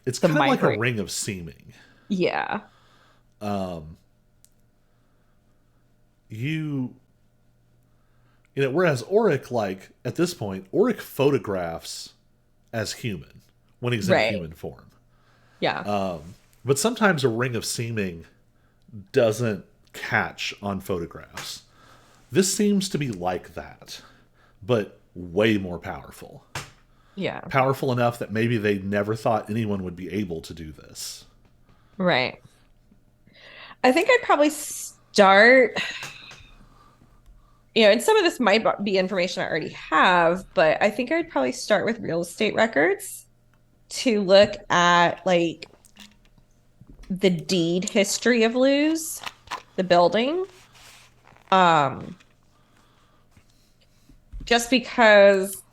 It's The kind of like a migrate. ring of seeming. Yeah. Whereas Auric, like at this point, Auric photographs as human when he's in Right. human form. Yeah. But sometimes a ring of seeming doesn't catch on photographs. This seems to be like that, but way more powerful. Yeah. Powerful enough that maybe they never thought anyone would be able to do this. Right. I think I'd probably start, and some of this might be information I already have, but I think I'd probably start with real estate records to look at like the deed history of Luz, the building. Just because,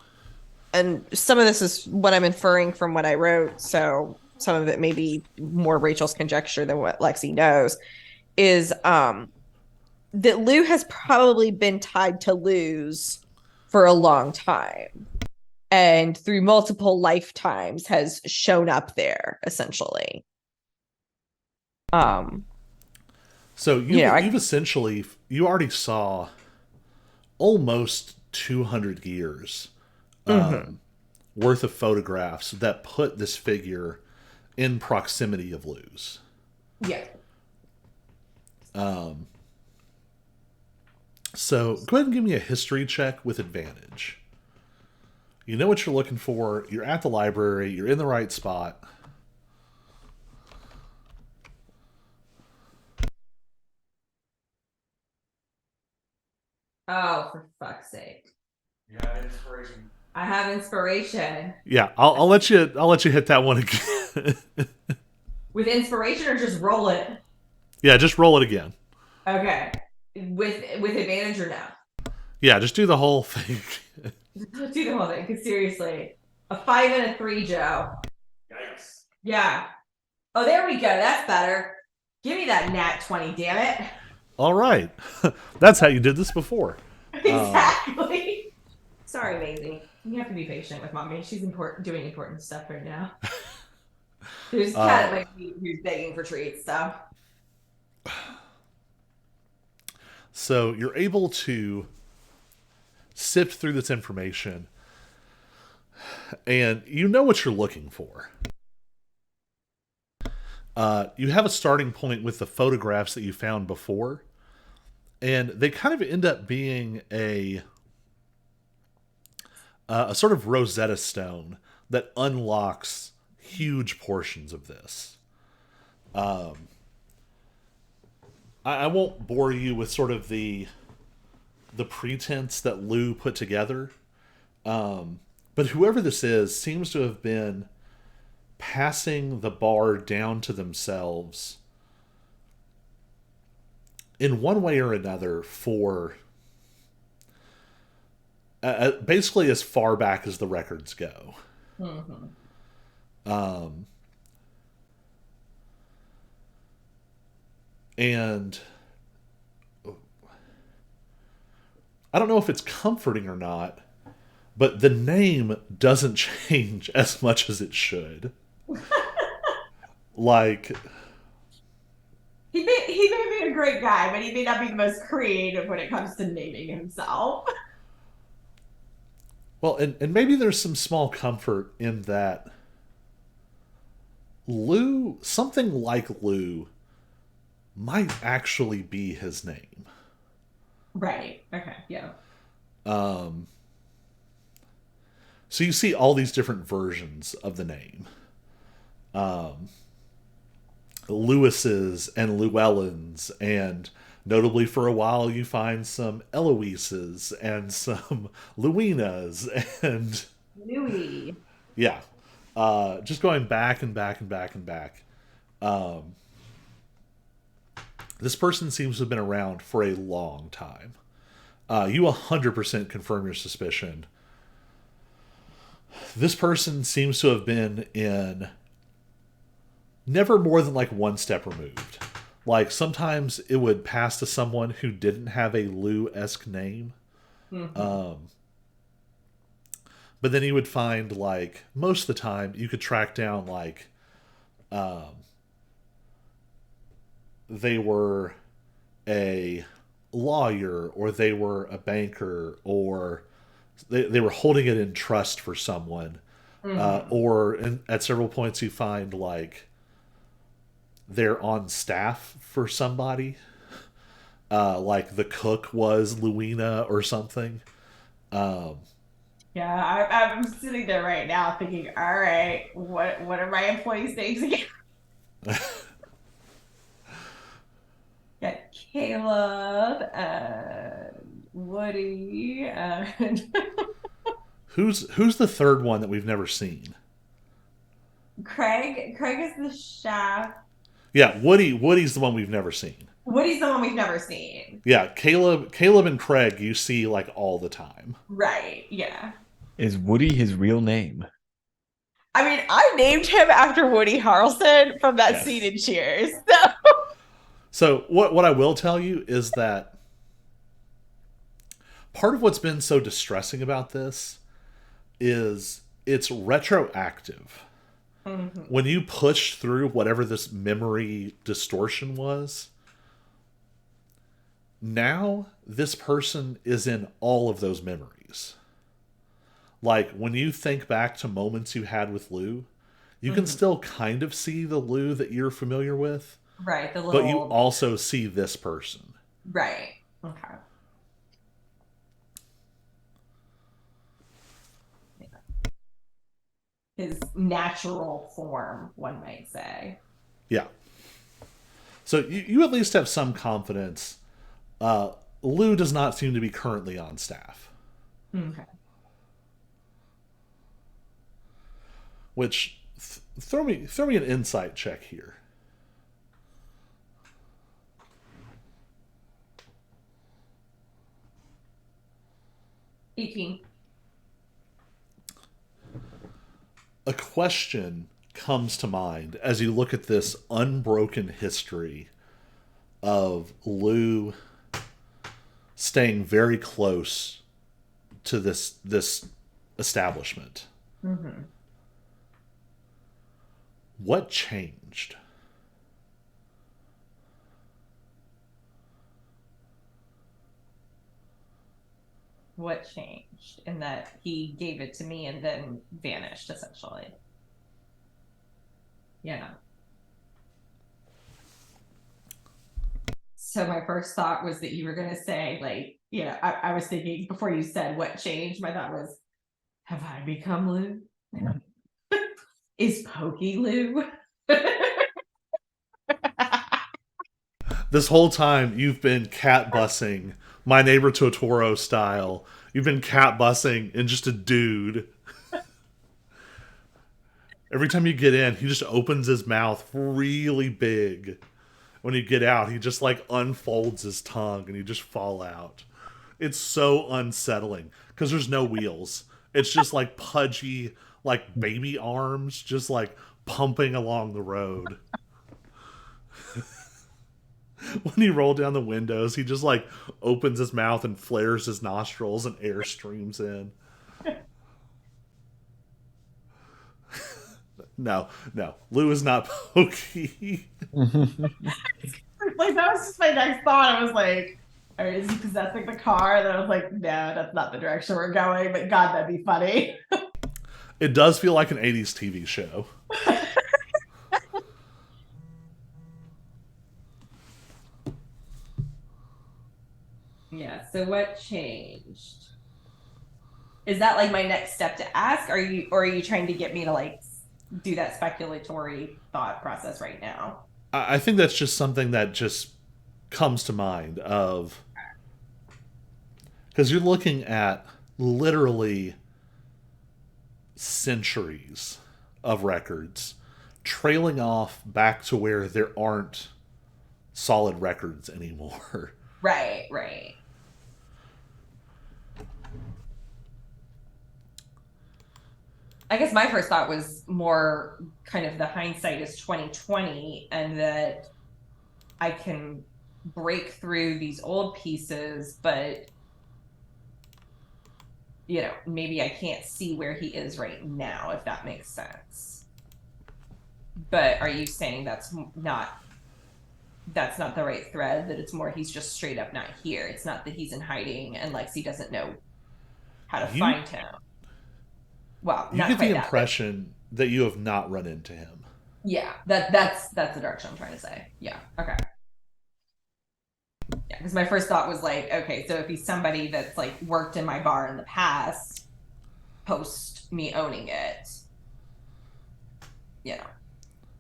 and some of this is what I'm inferring from what I wrote, so some of it may be more Rachel's conjecture than what Lexi knows, is that Lou has probably been tied to Luz for a long time. And through multiple lifetimes has shown up there, essentially. So you've essentially, you already saw almost 200 years worth of photographs that put this figure in proximity of Luz. Yeah. So go ahead and give me a history check with advantage. You know what you're looking for. You're at the library. You're in the right spot. Oh, for fuck's sake. You have inspiration. I have inspiration. Yeah, I'll let you hit that one again. With inspiration or just roll it? Yeah, just roll it again. Okay. With advantage or no? Yeah, just do the whole thing. Do the whole thing, because seriously. A 5 and a 3, Joe. Yikes. Yeah. Oh, there we go. That's better. Give me that nat 20, damn it. All right. That's how you did this before. Exactly. Sorry, Maisie. You have to be patient with mommy. She's doing important stuff right now. There's a cat at my feet who's begging for treats, so. So you're able to sift through this information, and you know what you're looking for. You have a starting point with the photographs that you found before, and they kind of end up being a sort of Rosetta Stone that unlocks huge portions of this. I won't bore you with sort of the pretense that Lou put together, but whoever this is seems to have been passing the bar down to themselves in one way or another for basically as far back as the records go. And I don't know if it's comforting or not, but the name doesn't change as much as it should. Like, he may be a great guy, but he may not be the most creative when it comes to naming himself. well, and maybe there's some small comfort in that Lou, something like Lou, might actually be his name. Right. Okay. Yeah. So you see all these different versions of the name. Lewis's and Llewellyns, and notably for a while you find some Eloises and some Luinas and Louis. yeah. Just going back and back and back and back. This person seems to have been around for a long time. You 100% confirm your suspicion. This person seems to have been in never more than like one step removed. Like sometimes it would pass to someone who didn't have a Lou-esque name. But then you would find like most of the time you could track down like they were a lawyer or they were a banker or they were holding it in trust for someone. Or at several points you find like they're on staff for somebody. Like the cook was Luina or something. Yeah, I'm sitting there right now thinking, all right, what are my employees' names again? Got Caleb and Woody and Who's the third one that we've never seen? Craig. Craig is the chef. Yeah, Woody's the one we've never seen. Woody's the one we've never seen. Yeah, Caleb and Craig you see like all the time. Right, yeah. Is Woody his real name? I mean, I named him after Woody Harrelson from that Yes. scene in Cheers. So what I will tell you is that part of what's been so distressing about this is it's retroactive. When you push through whatever this memory distortion was, now this person is in all of those memories. Like when you think back to moments you had with Lou, you can still kind of see the Lou that you're familiar with, Right, the little. but you also see this person. Right. Okay. His natural form, one might say. Yeah. So you at least have some confidence. Lou does not seem to be currently on staff. Okay. Which throw me an insight check here. Speaking. A question comes to mind as you look at this unbroken history of Lou staying very close to this establishment. What changed? What changed in that he gave it to me and then vanished, essentially. Yeah. So my first thought was that you were going to say, like, you know, I was thinking before you said what changed, my thought was, have I become Lou? is Pokey Lou. This whole time you've been cat bussing My Neighbor Totoro style. You've been cat bussing in just a dude. Every time you get in, he just opens his mouth really big. When you get out, he just like unfolds his tongue and you just fall out. It's so unsettling because there's no wheels. It's just like pudgy, like baby arms, just like pumping along the road. When you roll down the windows, he just like opens his mouth and flares his nostrils and air streams in. No, no. Lou is not Pokey. Like, that was just my next thought. I was like, all right, is he possessing the car? And then I was like, no, that's not the direction we're going. But God, that'd be funny. It does feel like an 80s TV show. Yeah. So what changed? Is that like my next step to ask? Or are you trying to get me to like do that speculatory thought process right now? I think that's just something that just comes to mind of because you're looking at literally centuries of records trailing off back to where there aren't solid records anymore. Right, right. I guess my first thought was more kind of the hindsight is 2020 and that I can break through these old pieces, but you know, maybe I can't see where he is right now, if that makes sense. But are you saying that's not the right thread, that it's more he's just straight up not here? It's not that he's in hiding and Lexi doesn't know how to find him. Well, You not get quite the that, impression that you have not run into him. yeah, that's the direction I'm trying to say. Yeah. Okay. Yeah, because my first thought was like, okay, so if he's somebody that's like worked in my bar in the past, post me owning it, you know,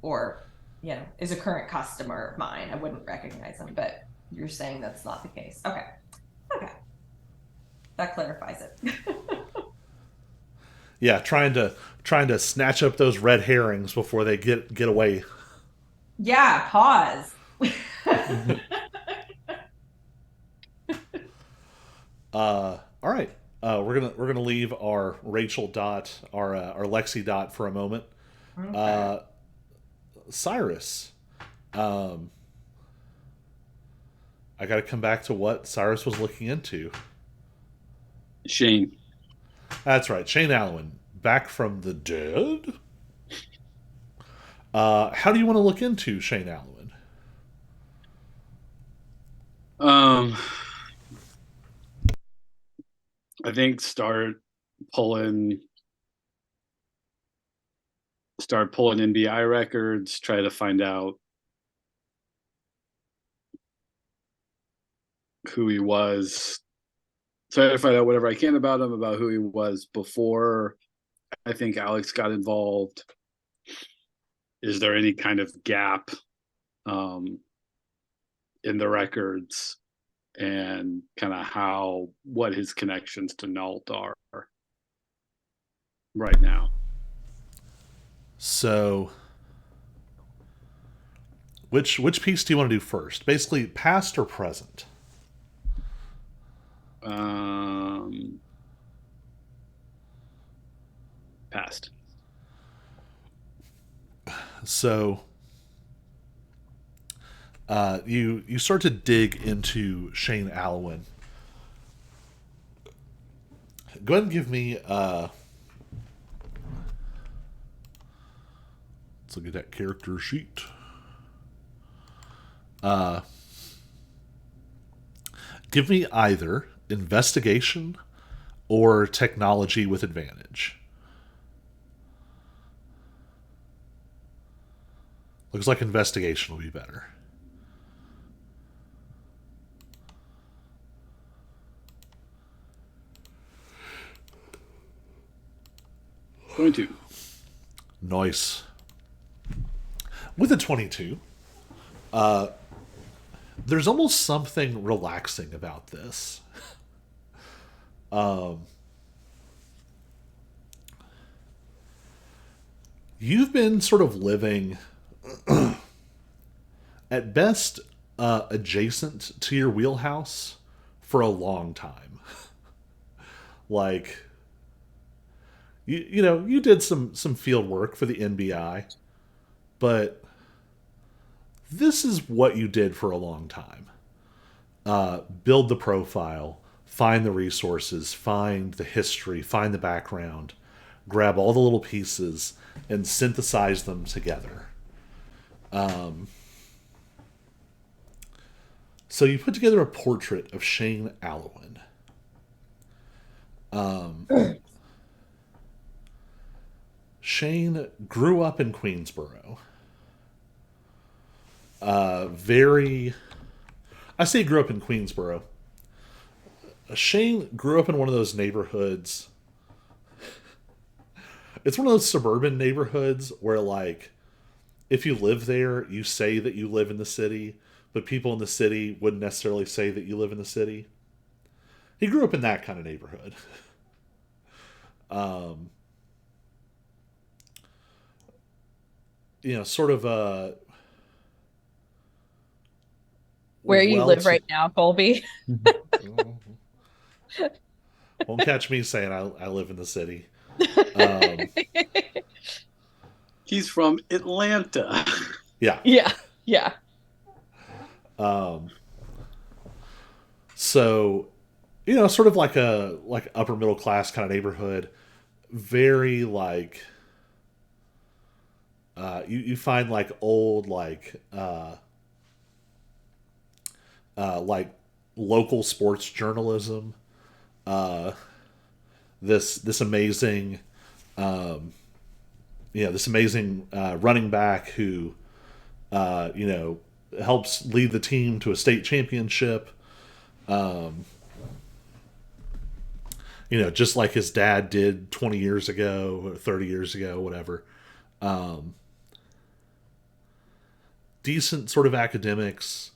or you know, is a current customer of mine, I wouldn't recognize him. But you're saying that's not the case. Okay. Okay. That clarifies it. Yeah, trying to snatch up those red herrings before they get away. Yeah, pause. All right. We're gonna leave our Rachel dot, our Lexi dot for a moment. Okay. Cyrus. Um, I got to come back to what Cyrus was looking into. Shane. That's right, Shane Allen, back from the dead. How do you want to look into Shane Allen? Um, I think pulling pulling NBI records, try to find out who he was, try to find out whatever I can about him, about who he was before I think Alex got involved. Is there any kind of gap um, in the records, and kind of what his connections to Nault are right now? So, which piece do you want to do first? Basically, past or present? Past. So, you start to dig into Shane Allen. Go ahead and give me. Let's look at that character sheet. Give me either investigation or technology with advantage. Looks like investigation will be better. Going to Nice. With a 22, there's almost something relaxing about this. You've been sort of living, at best, adjacent to your wheelhouse for a long time. Like, you did some field work for the NBI, but this is what you did for a long time. Build the profile, find the resources, find the history, find the background, grab all the little pieces, and synthesize them together. So you put together a portrait of Shane Allowen. Shane grew up in Queensboro. I say grew up in Queensboro. Shane grew up in one of those neighborhoods. It's one of those suburban neighborhoods where, like, if you live there, you say that you live in the city, but people in the city wouldn't necessarily say that you live in the city. He grew up in that kind of neighborhood. Sort of a. Where you live right now, Colby. Won't catch me saying I live in the city. He's from Atlanta. Yeah. Yeah. So, sort of like a upper middle class kind of neighborhood. Very like you find like old like local sports journalism. This amazing running back who helps lead the team to a state championship. Just like his dad did 20 years ago or 30 years ago, whatever. Decent sort of academics.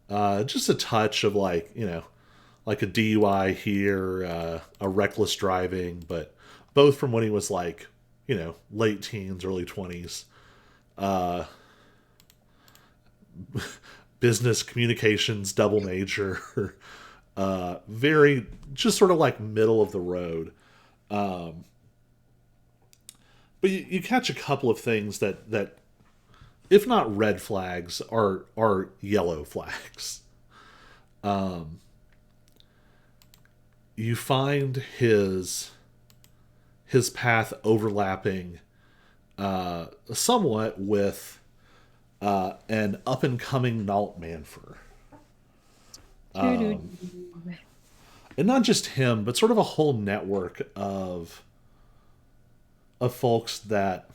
Just a touch of like a DUI here, a reckless driving, but both from when he was like, late teens, early 20s. Business communications, double major. Very, just sort of like middle of the road. But you catch a couple of things that if not red flags, are yellow flags. You find his path overlapping somewhat with an up-and-coming Nalt Manfer. And not just him, but sort of a whole network of folks that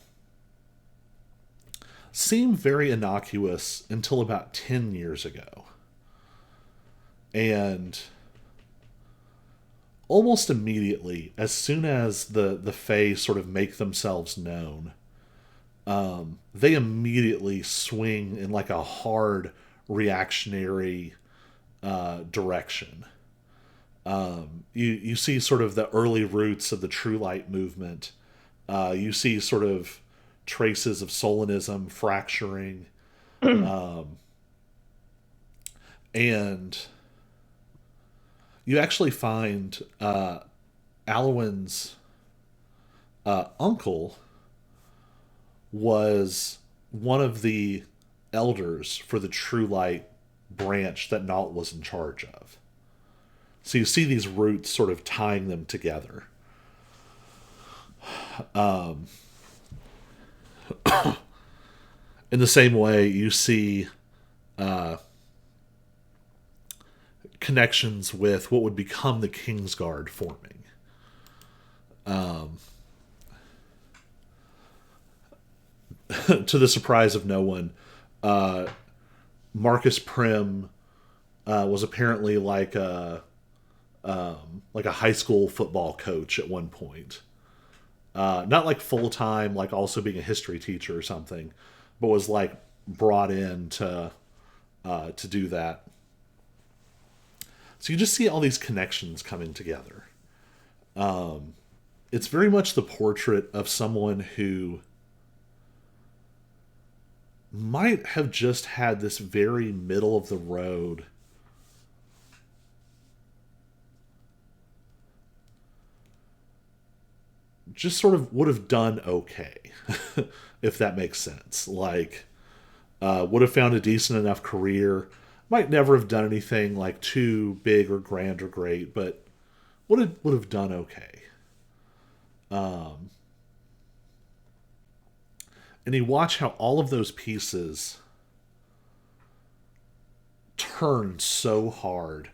seemed very innocuous until about 10 years ago. And almost immediately, as soon as the Fae sort of make themselves known, they immediately swing in like a hard reactionary direction. You see sort of the early roots of the True Light movement. You see sort of traces of Solonism fracturing. And you actually find Allowen's uncle was one of the elders for the True Light branch that Nalt was in charge of. So you see these roots sort of tying them together. In the same way, you see connections with what would become the Kingsguard forming. To the surprise of no one, Marcus Prim was apparently like a high school football coach at one point. Not like full time, like also being a history teacher or something, but was like brought in to do that. So you just see all these connections coming together. It's very much the portrait of someone who might have just had this very middle of the road just sort of would have done okay, if that makes sense. Like, would have found a decent enough career. Might never have done anything like too big or grand or great, but would have done okay. Um, and you watch how all of those pieces turn so hard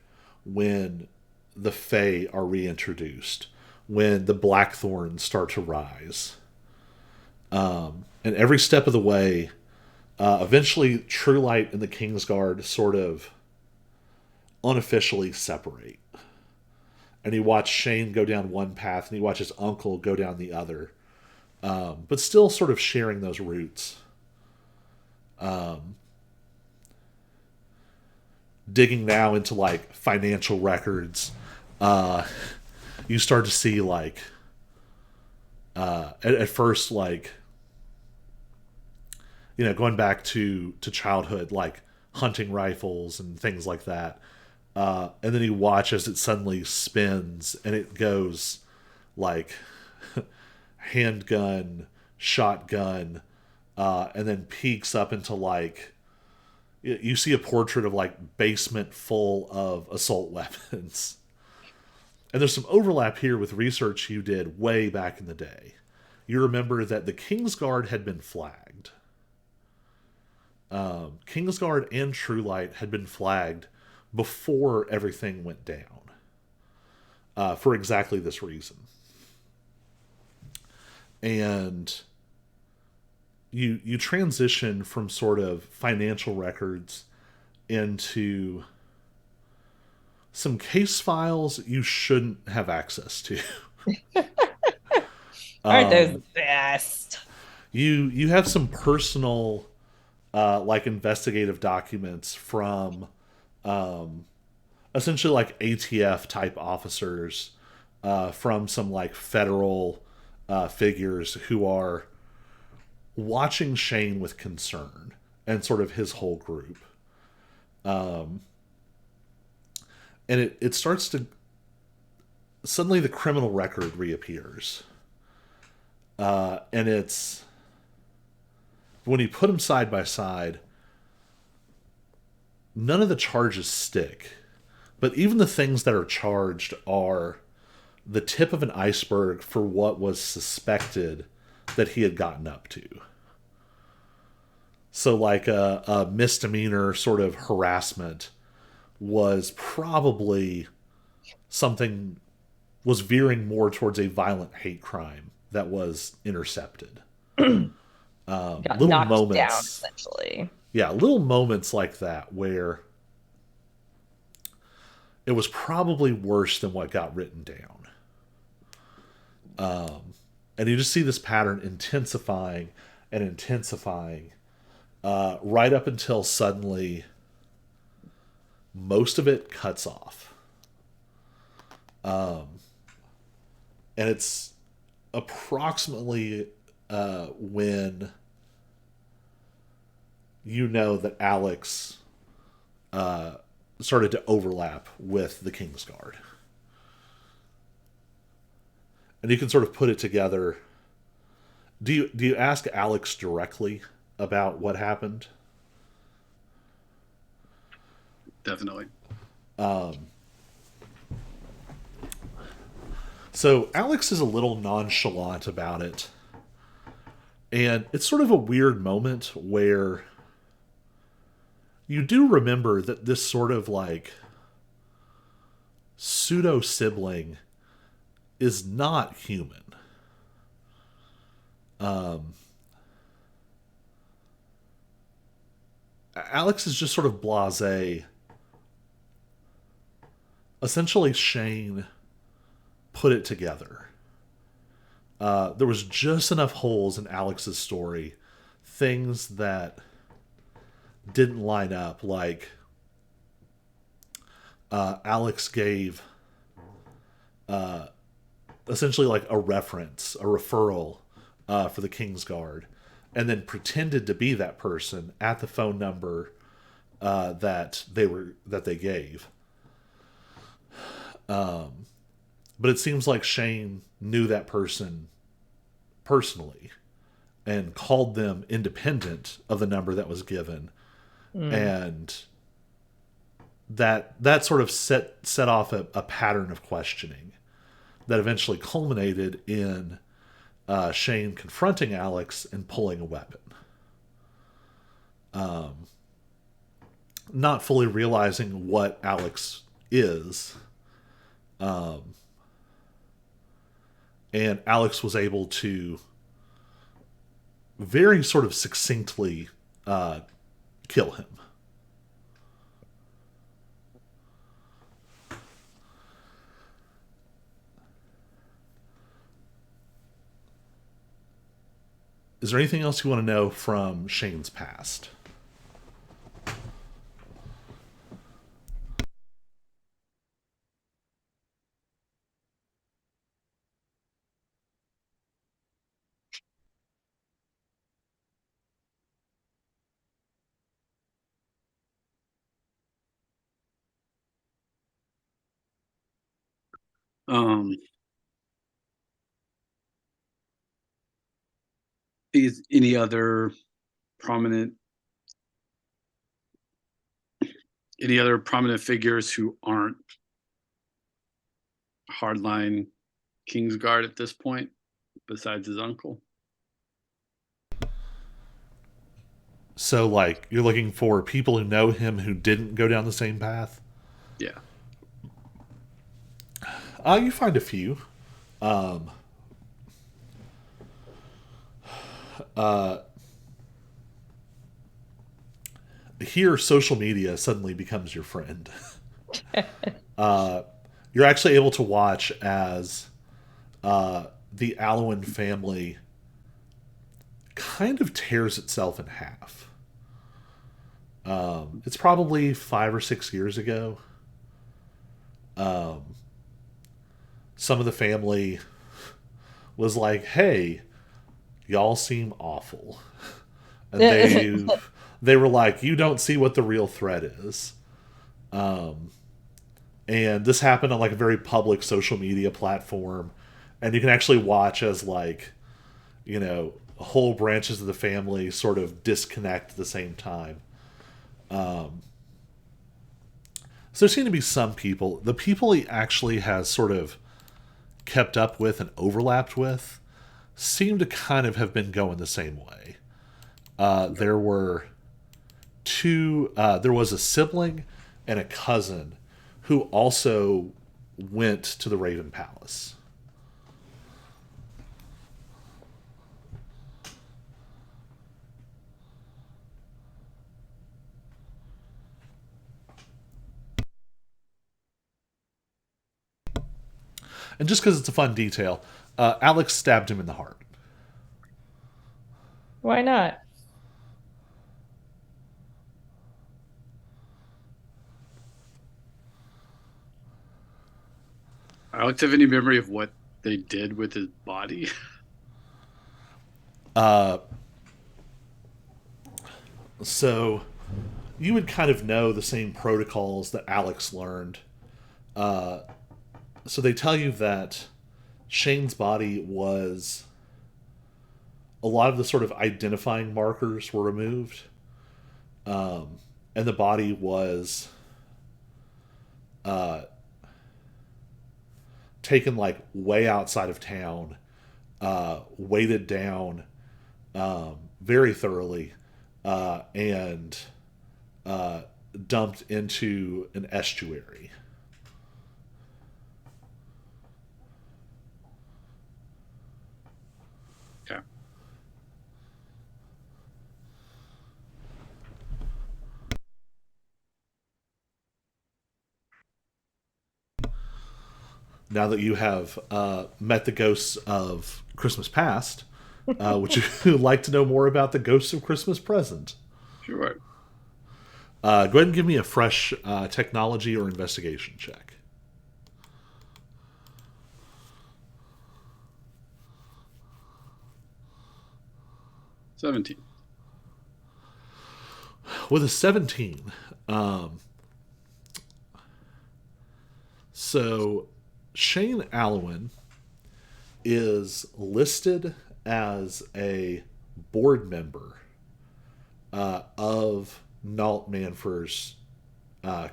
when the Fae are reintroduced, when the Blackthorns start to rise. And every step of the way, eventually Truelight and the Kingsguard sort of unofficially separate. And you watch Shane go down one path, and you watch his uncle go down the other, but still sort of sharing those roots. Digging now into like financial records, you start to see like at first, like, going back to childhood, like hunting rifles and things like that. And then you watch as it suddenly spins and it goes like handgun, shotgun, and then peaks up into like, you see a portrait of like basement full of assault weapons. And there's some overlap here with research you did way back in the day. You remember that the Kingsguard had been flagged. Kingsguard and Truelight had been flagged before everything went down, for exactly this reason. And you transition from sort of financial records into some case files you shouldn't have access to. Aren't those the best? You have some personal like investigative documents from essentially like ATF type officers, from some like federal figures who are watching Shane with concern, and sort of his whole group. And it starts to, suddenly the criminal record reappears. And it's, when you put them side by side, none of the charges stick. But even the things that are charged are the tip of an iceberg for what was suspected that he had gotten up to. So like a misdemeanor sort of harassment was probably something, was veering more towards a violent hate crime that was intercepted. Got Little knocked moments down, essentially. Yeah, little moments like that where it was probably worse than what got written down. And you just see this pattern intensifying and intensifying, right up until suddenly most of it cuts off. And it's approximately when you know that Alex started to overlap with the Kingsguard. And you can sort of put it together. Do you ask Alex directly about what happened? Definitely. So Alex is a little nonchalant about it. And it's sort of a weird moment where you do remember that this sort of like pseudo sibling is not human. Alex is just sort of blasé. Essentially, Shane put it together. there was just enough holes in Alex's story, things that didn't line up. Like Alex gave essentially like a reference, a referral for the Kingsguard, and then pretended to be that person at the phone number that they gave. But it seems like Shane knew that person personally and called them independent of the number that was given, and that sort of set off a pattern of questioning that eventually culminated in Shane confronting Alex and pulling a weapon. Not fully realizing what Alex is. And Alex was able to very sort of succinctly kill him. Is there anything else you want to know from Shane's past? Um, is prominent any other prominent figures who aren't hardline Kingsguard at this point, besides his uncle? So, like, you're looking for people who know him who didn't go down the same path? Yeah. You find a few. Here, social media suddenly becomes your friend. You're actually able to watch as the Allowan family kind of tears itself in half. It's probably 5 or 6 years ago. Some of the family was like, "Hey, y'all seem awful," and they were like, "You don't see what the real threat is." And this happened on like a very public social media platform, and you can actually watch as like, whole branches of the family sort of disconnect at the same time. So there seem to be some people. The people he actually has sort of kept up with and overlapped with seem to kind of have been going the same way. There were two. There was a sibling and a cousin who also went to the Raven Palace. And just because it's a fun detail, Alex stabbed him in the heart. Why not? Alex, have any memory of what they did with his body? So you would kind of know the same protocols that Alex learned. So they tell you that Shane's body was, a lot of the sort of identifying markers were removed, and the body was taken like way outside of town, weighted down very thoroughly, and dumped into an estuary. Okay. now that you have met the ghosts of Christmas past, would you like to know more about the ghosts of Christmas present? Sure. Go ahead and give me a fresh technology or investigation check. 17. With a 17, so Shane Allowan is listed as a board member of Nalt Manfur's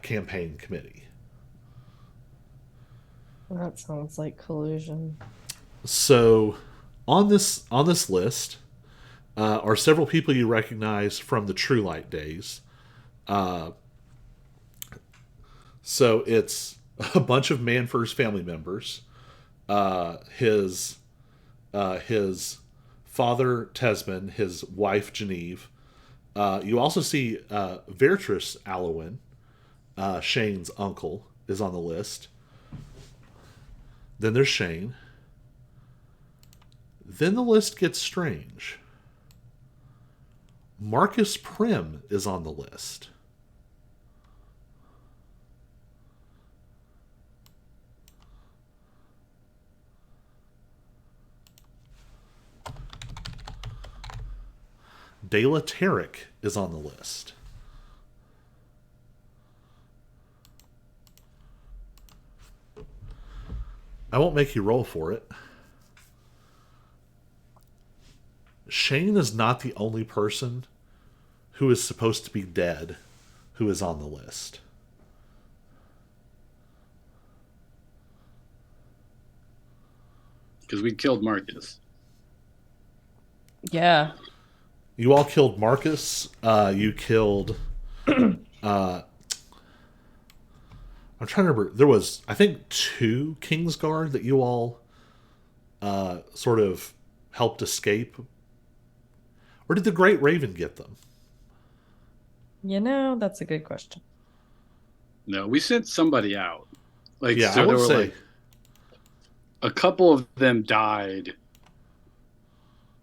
campaign committee. That sounds like collusion. So on this list are several people you recognize from the True Light days. So it's a bunch of Manfur's family members. His father Tesman, his wife Genevieve. You also see Vertress Allowan, Shane's uncle, is on the list. Then there's Shane. Then the list gets strange. Marcus Prim is on the list. Dela Tarek is on the list. I won't make you roll for it. Shane is not the only person who is supposed to be dead who is on the list. Because we killed Marcus. Yeah. You all killed Marcus. You killed. I'm trying to remember. There was, I think, 2 Kingsguard that you all sort of helped escape. Or did the Great Raven get them? That's a good question. No, we sent somebody out. Yeah, so I would there were say. a couple of them died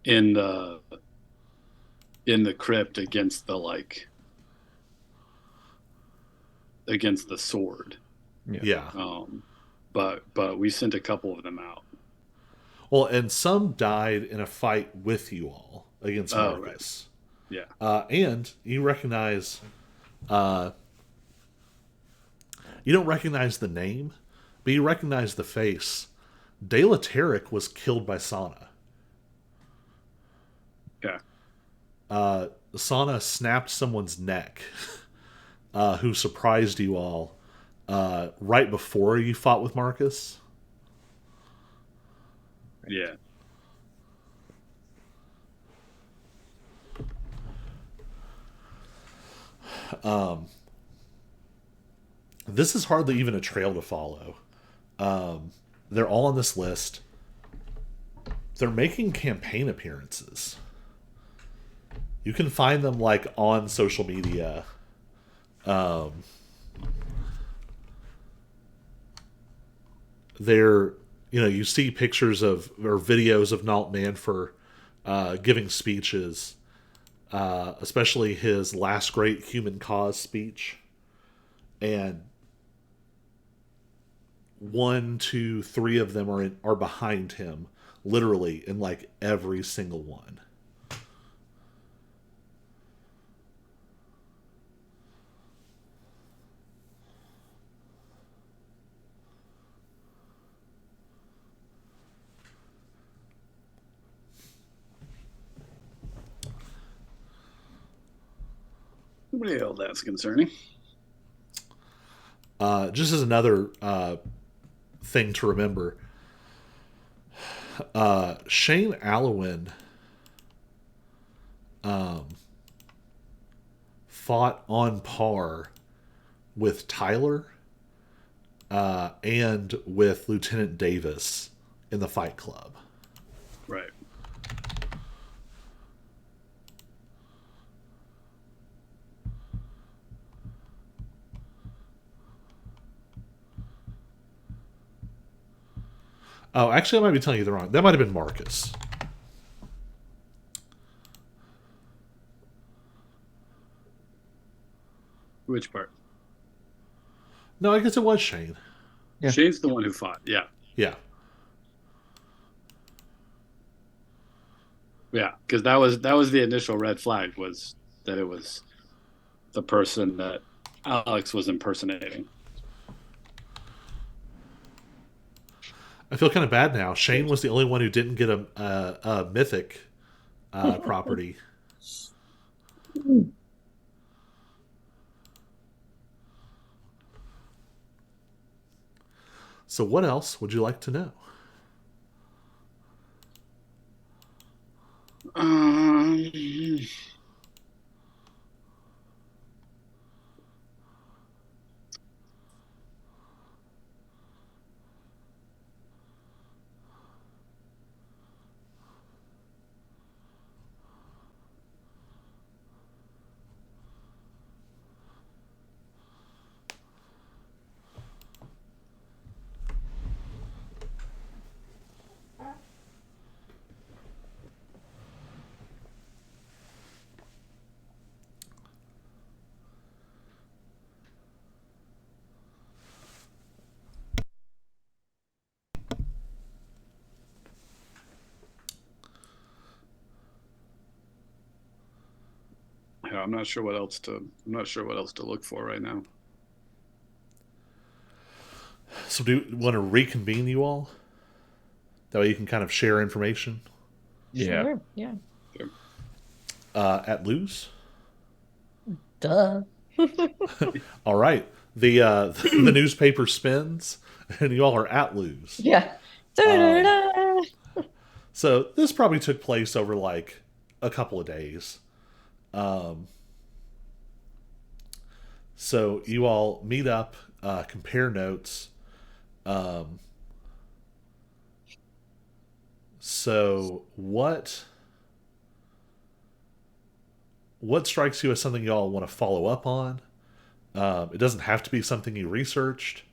in the crypt against the sword. Yeah. But we sent a couple of them out. Well, and some died in a fight with you all against Marcus. Right. Yeah. And you recognize. You don't recognize the name, but you recognize the face. Dela Tarek was killed by Sana. Yeah. Sana snapped someone's neck who surprised you all right before you fought with Marcus. Yeah. This is hardly even a trail to follow. They're all on this list. They're making campaign appearances. You can find them on social media. They're, you see pictures of or videos of Nalt Manfur giving speeches, especially his last great human cause speech. And 1, 2, 3 of them are behind him, literally in every single one. Well, that's concerning. Just as another thing to remember, Shane Allowan fought on par with Tyler and with Lieutenant Davis in the Fight Club. Right. Oh, actually, I might be telling you the wrong. That might have been Marcus. Which part? No, I guess it was Shane. Yeah. Shane's the one who fought. Yeah. Yeah. Yeah. Because that was the initial red flag, was that it was the person that Alex was impersonating. I feel kind of bad now. Shane was the only one who didn't get a mythic property. So, what else would you like to know? Um, yeah, I'm not sure what else to. I'm not sure what else to look for right now. So, do you want to reconvene you all? That way you can kind of share information Yeah. Sure. Yeah. Sure. at Lose. Duh. All right. The newspaper spins, and you all are at Lose. Yeah. Da-da-da. So this probably took place over like a couple of days. So you all meet up, compare notes. Um, so what strikes you as something you all want to follow up on? It doesn't have to be something you researched.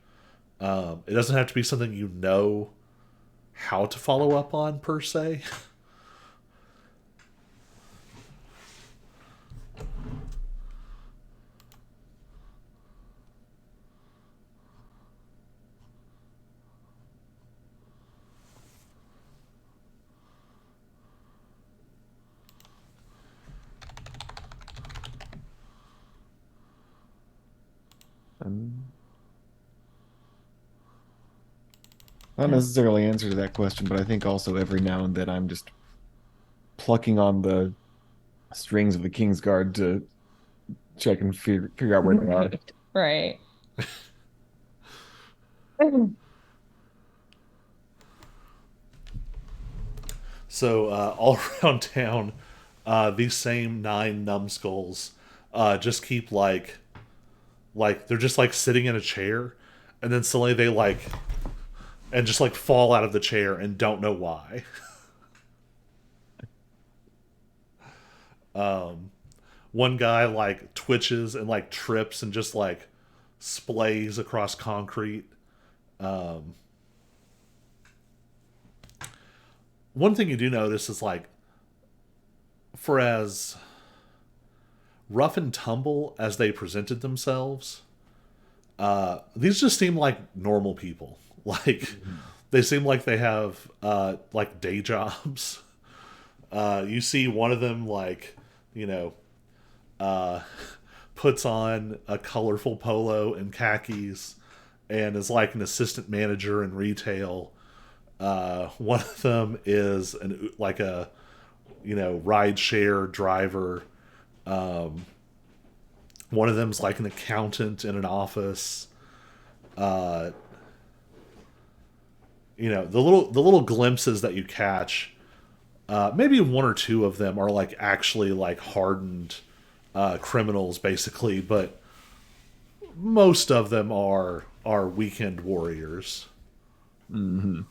It doesn't have to be something you know how to follow up on per se. Um, Not necessarily answer to that question, but I think also every now and then I'm just plucking on the strings of the King's Guard to check and figure out where they are. Right. So all around town, these same 9 numbskulls just keep like they're just like sitting in a chair, and then suddenly they like and just like fall out of the chair and don't know why. One guy like twitches and like trips and just like splays across concrete. One thing you do notice is like for as rough and tumble as they presented themselves, these just seem like normal people. Like they seem like they have like day jobs. You see one of them like you know uh, puts on a colorful polo and khakis and is like an assistant manager in retail. One of them is like a ride share driver. One of them's like an accountant in an office. Uh, the little glimpses that you catch. Maybe one or two of them are like actually like hardened criminals, basically, but most of them are weekend warriors. Mm-hmm.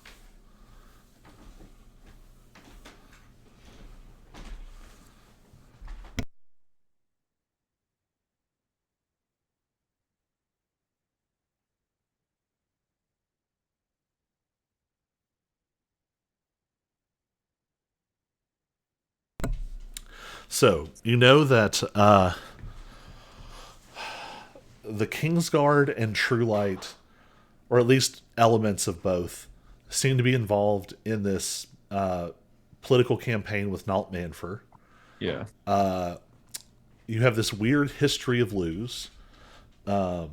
So you know that the Kingsguard and True Light, or at least elements of both, seem to be involved in this political campaign with Nalt Manfer. Yeah. You have this weird history of Luz. Okay.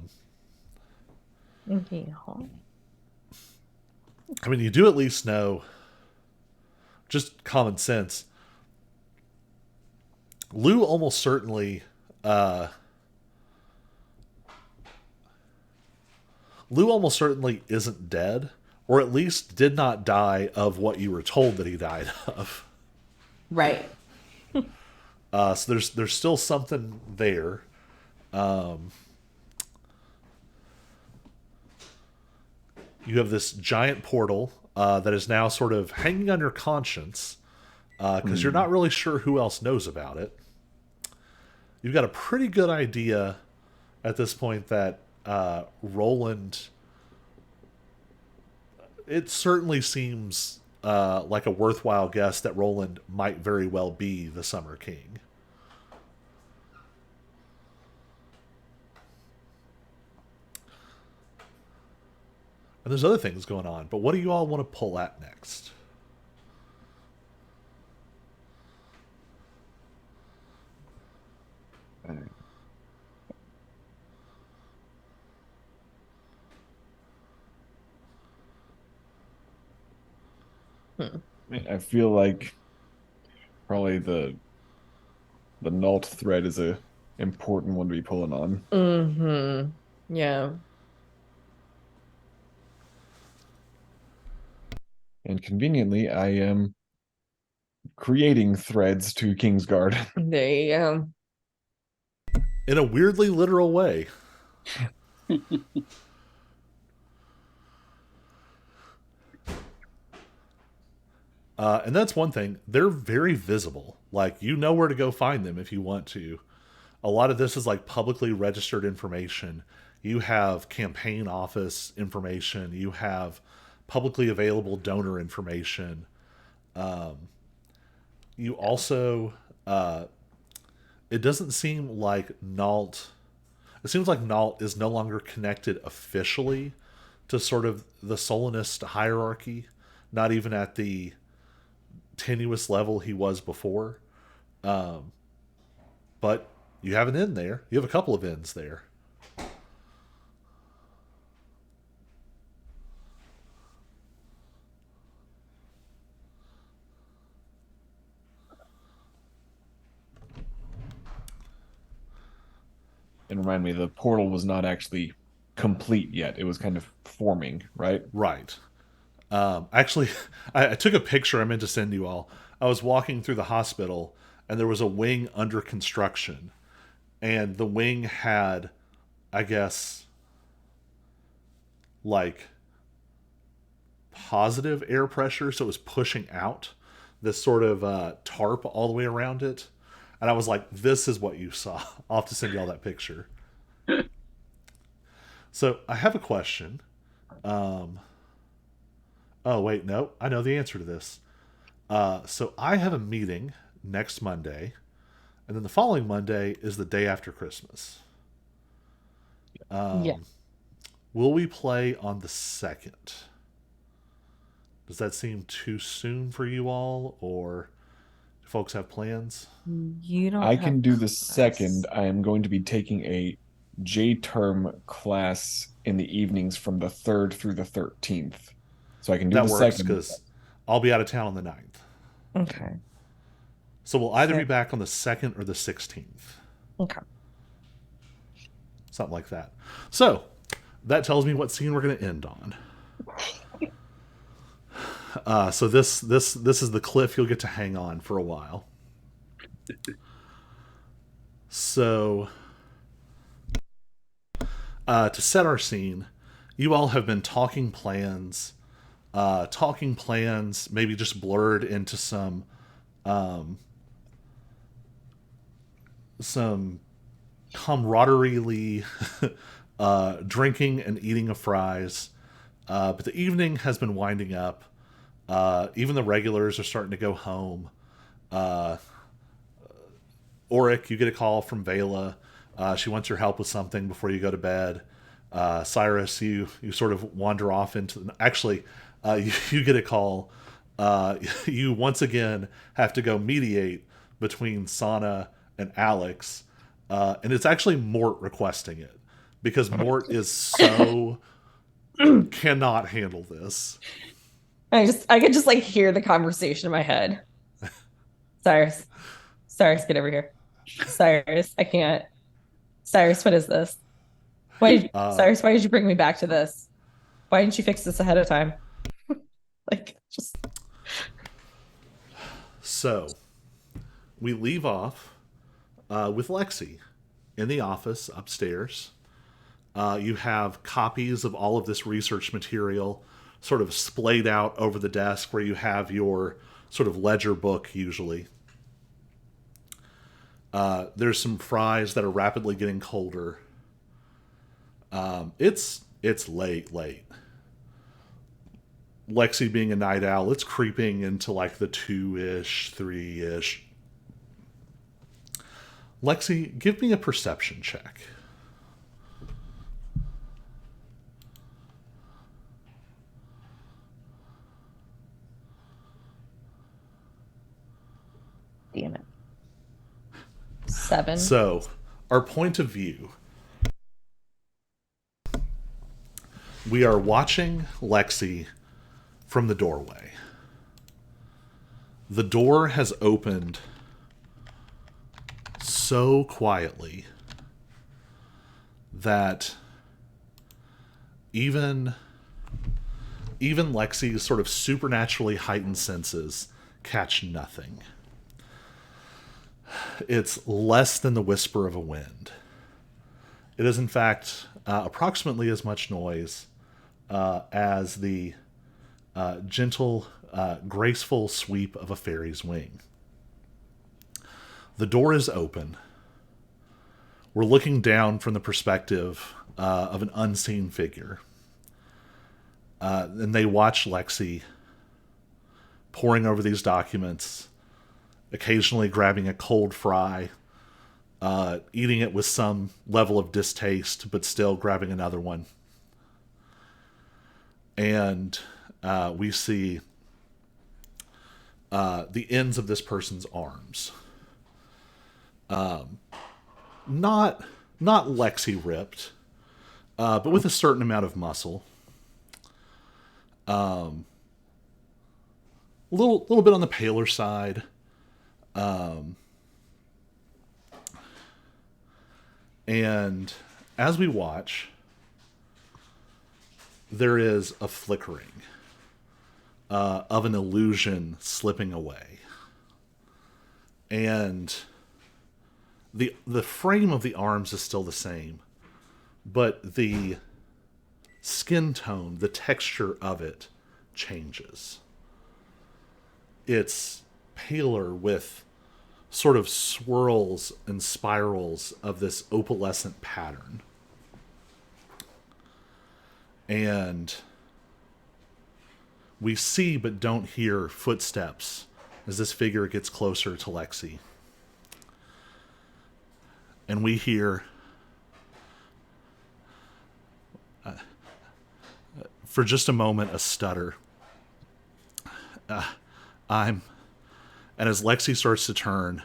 I mean, you do at least know, just common sense. Lou almost certainly, Lou almost certainly isn't dead, or at least did not die of what you were told that he died of. Right. So there's still something there. You have this giant portal that is now sort of hanging on your conscience because you're not really sure who else knows about it. You've got a pretty good idea at this point that Roland. It certainly seems like a worthwhile guess that Roland might very well be the Summer King. And there's other things going on, but what do you all want to pull at next? I feel like probably the Nalt thread is a important one to be pulling on. Mm-hmm. Yeah. And conveniently, I am creating threads to Kingsguard. There you go. In a weirdly literal way. And that's one thing. They're very visible. Like, you know where to go find them if you want to. A lot of this is like publicly registered information. You have campaign office information. You have publicly available donor information. You also, it doesn't seem like Nalt. It seems like Nalt is no longer connected officially to sort of the Solinist hierarchy, not even at the tenuous level he was before. But you have an end there. You have a couple of ends there. And remind me, the portal was not actually complete yet. It was kind of forming, right? Right. Actually, I took a picture I meant to send you all. I was walking through the hospital, and there was a wing under construction. And the wing had, I guess, like positive air pressure, so it was pushing out this sort of tarp all the way around it. And I was like, this is what you saw. I'll have to send you all that picture. So I have a question. Oh, wait, no. I know the answer to this. So I have a meeting next Monday, and then the following Monday is the day after Christmas. Yeah. Will we play on the 2nd? Does that seem too soon for you all, or do folks have plans? You don't I have can do the class. 2nd. I am going to be taking a J term class in the evenings from the 3rd through the 13th. So I can do That the works 2nd. because I'll be out of town on the 9th. Okay. So we'll either be Fair. back on the 2nd or the 16th. Okay. Something like that. So that tells me what scene we're going to end on. So this is the cliff you'll get to hang on for a while. So to set our scene, you all have been talking plans, maybe just blurred into some camaraderie drinking and eating of fries. But the evening has been winding up. Even the regulars are starting to go home. Auric, you get a call from Vela. She wants your help with something before you go to bed. Cyrus, you sort of wander off into. Actually, you get a call. You once again have to go mediate between Sana and Alex, and it's actually Mort requesting it because Mort is so cannot handle this. I could just like hear the conversation in my head. Cyrus, get over here. Cyrus, I can't. Cyrus, what is this? Cyrus, why did you bring me back to this? Why didn't you fix this ahead of time? Like, just. So, we leave off with Lexi in the office upstairs. You have copies of all of this research material sort of splayed out over the desk where you have your sort of ledger book usually. There's some fries that are rapidly getting colder. It's late. Lexi being a night owl, it's creeping into like the 2-ish, 3-ish. Lexi, give me a perception check. Damn it. 7. So, our point of view. We are watching Lexi from the doorway. The door has opened so quietly that even Lexi's sort of supernaturally heightened senses catch nothing. It's less than the whisper of a wind. It is, in fact, approximately as much noise as the gentle, graceful sweep of a fairy's wing. The door is open. We're looking down from the perspective of an unseen figure. And they watch Lexi poring over these documents, occasionally grabbing a cold fry, eating it with some level of distaste, but still grabbing another one. And we see the ends of this person's arms. Not Lexi ripped, but with a certain amount of muscle. Little bit on the paler side. And as we watch, there is a flickering of an illusion slipping away. And the frame of the arms is still the same, but the skin tone, the texture of it changes. It's paler with sort of swirls and spirals of this opalescent pattern. And we see but don't hear footsteps as this figure gets closer to Lexi. And we hear, for just a moment, a stutter. And as Lexi starts to turn,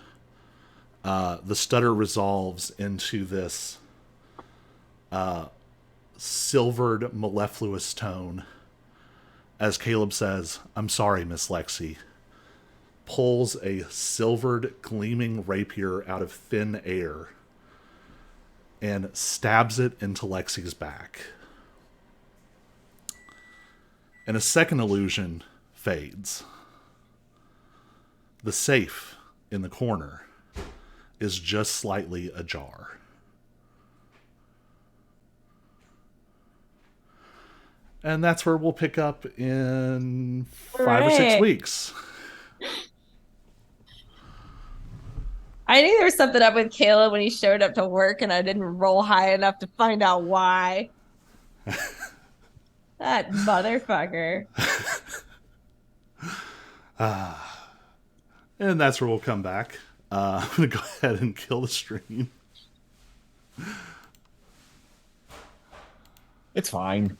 the stutter resolves into this silvered, mellifluous tone as Caleb says, "I'm sorry, Miss Lexi," pulls a silvered, gleaming rapier out of thin air and stabs it into Lexi's back. And a second illusion fades. The safe in the corner is just slightly ajar. And that's where we'll pick up in 5 or 6 weeks. I knew there was something up with Caleb when he showed up to work and I didn't roll high enough to find out why. That motherfucker. And that's where we'll come back. I'm going to go ahead and kill the stream. It's fine.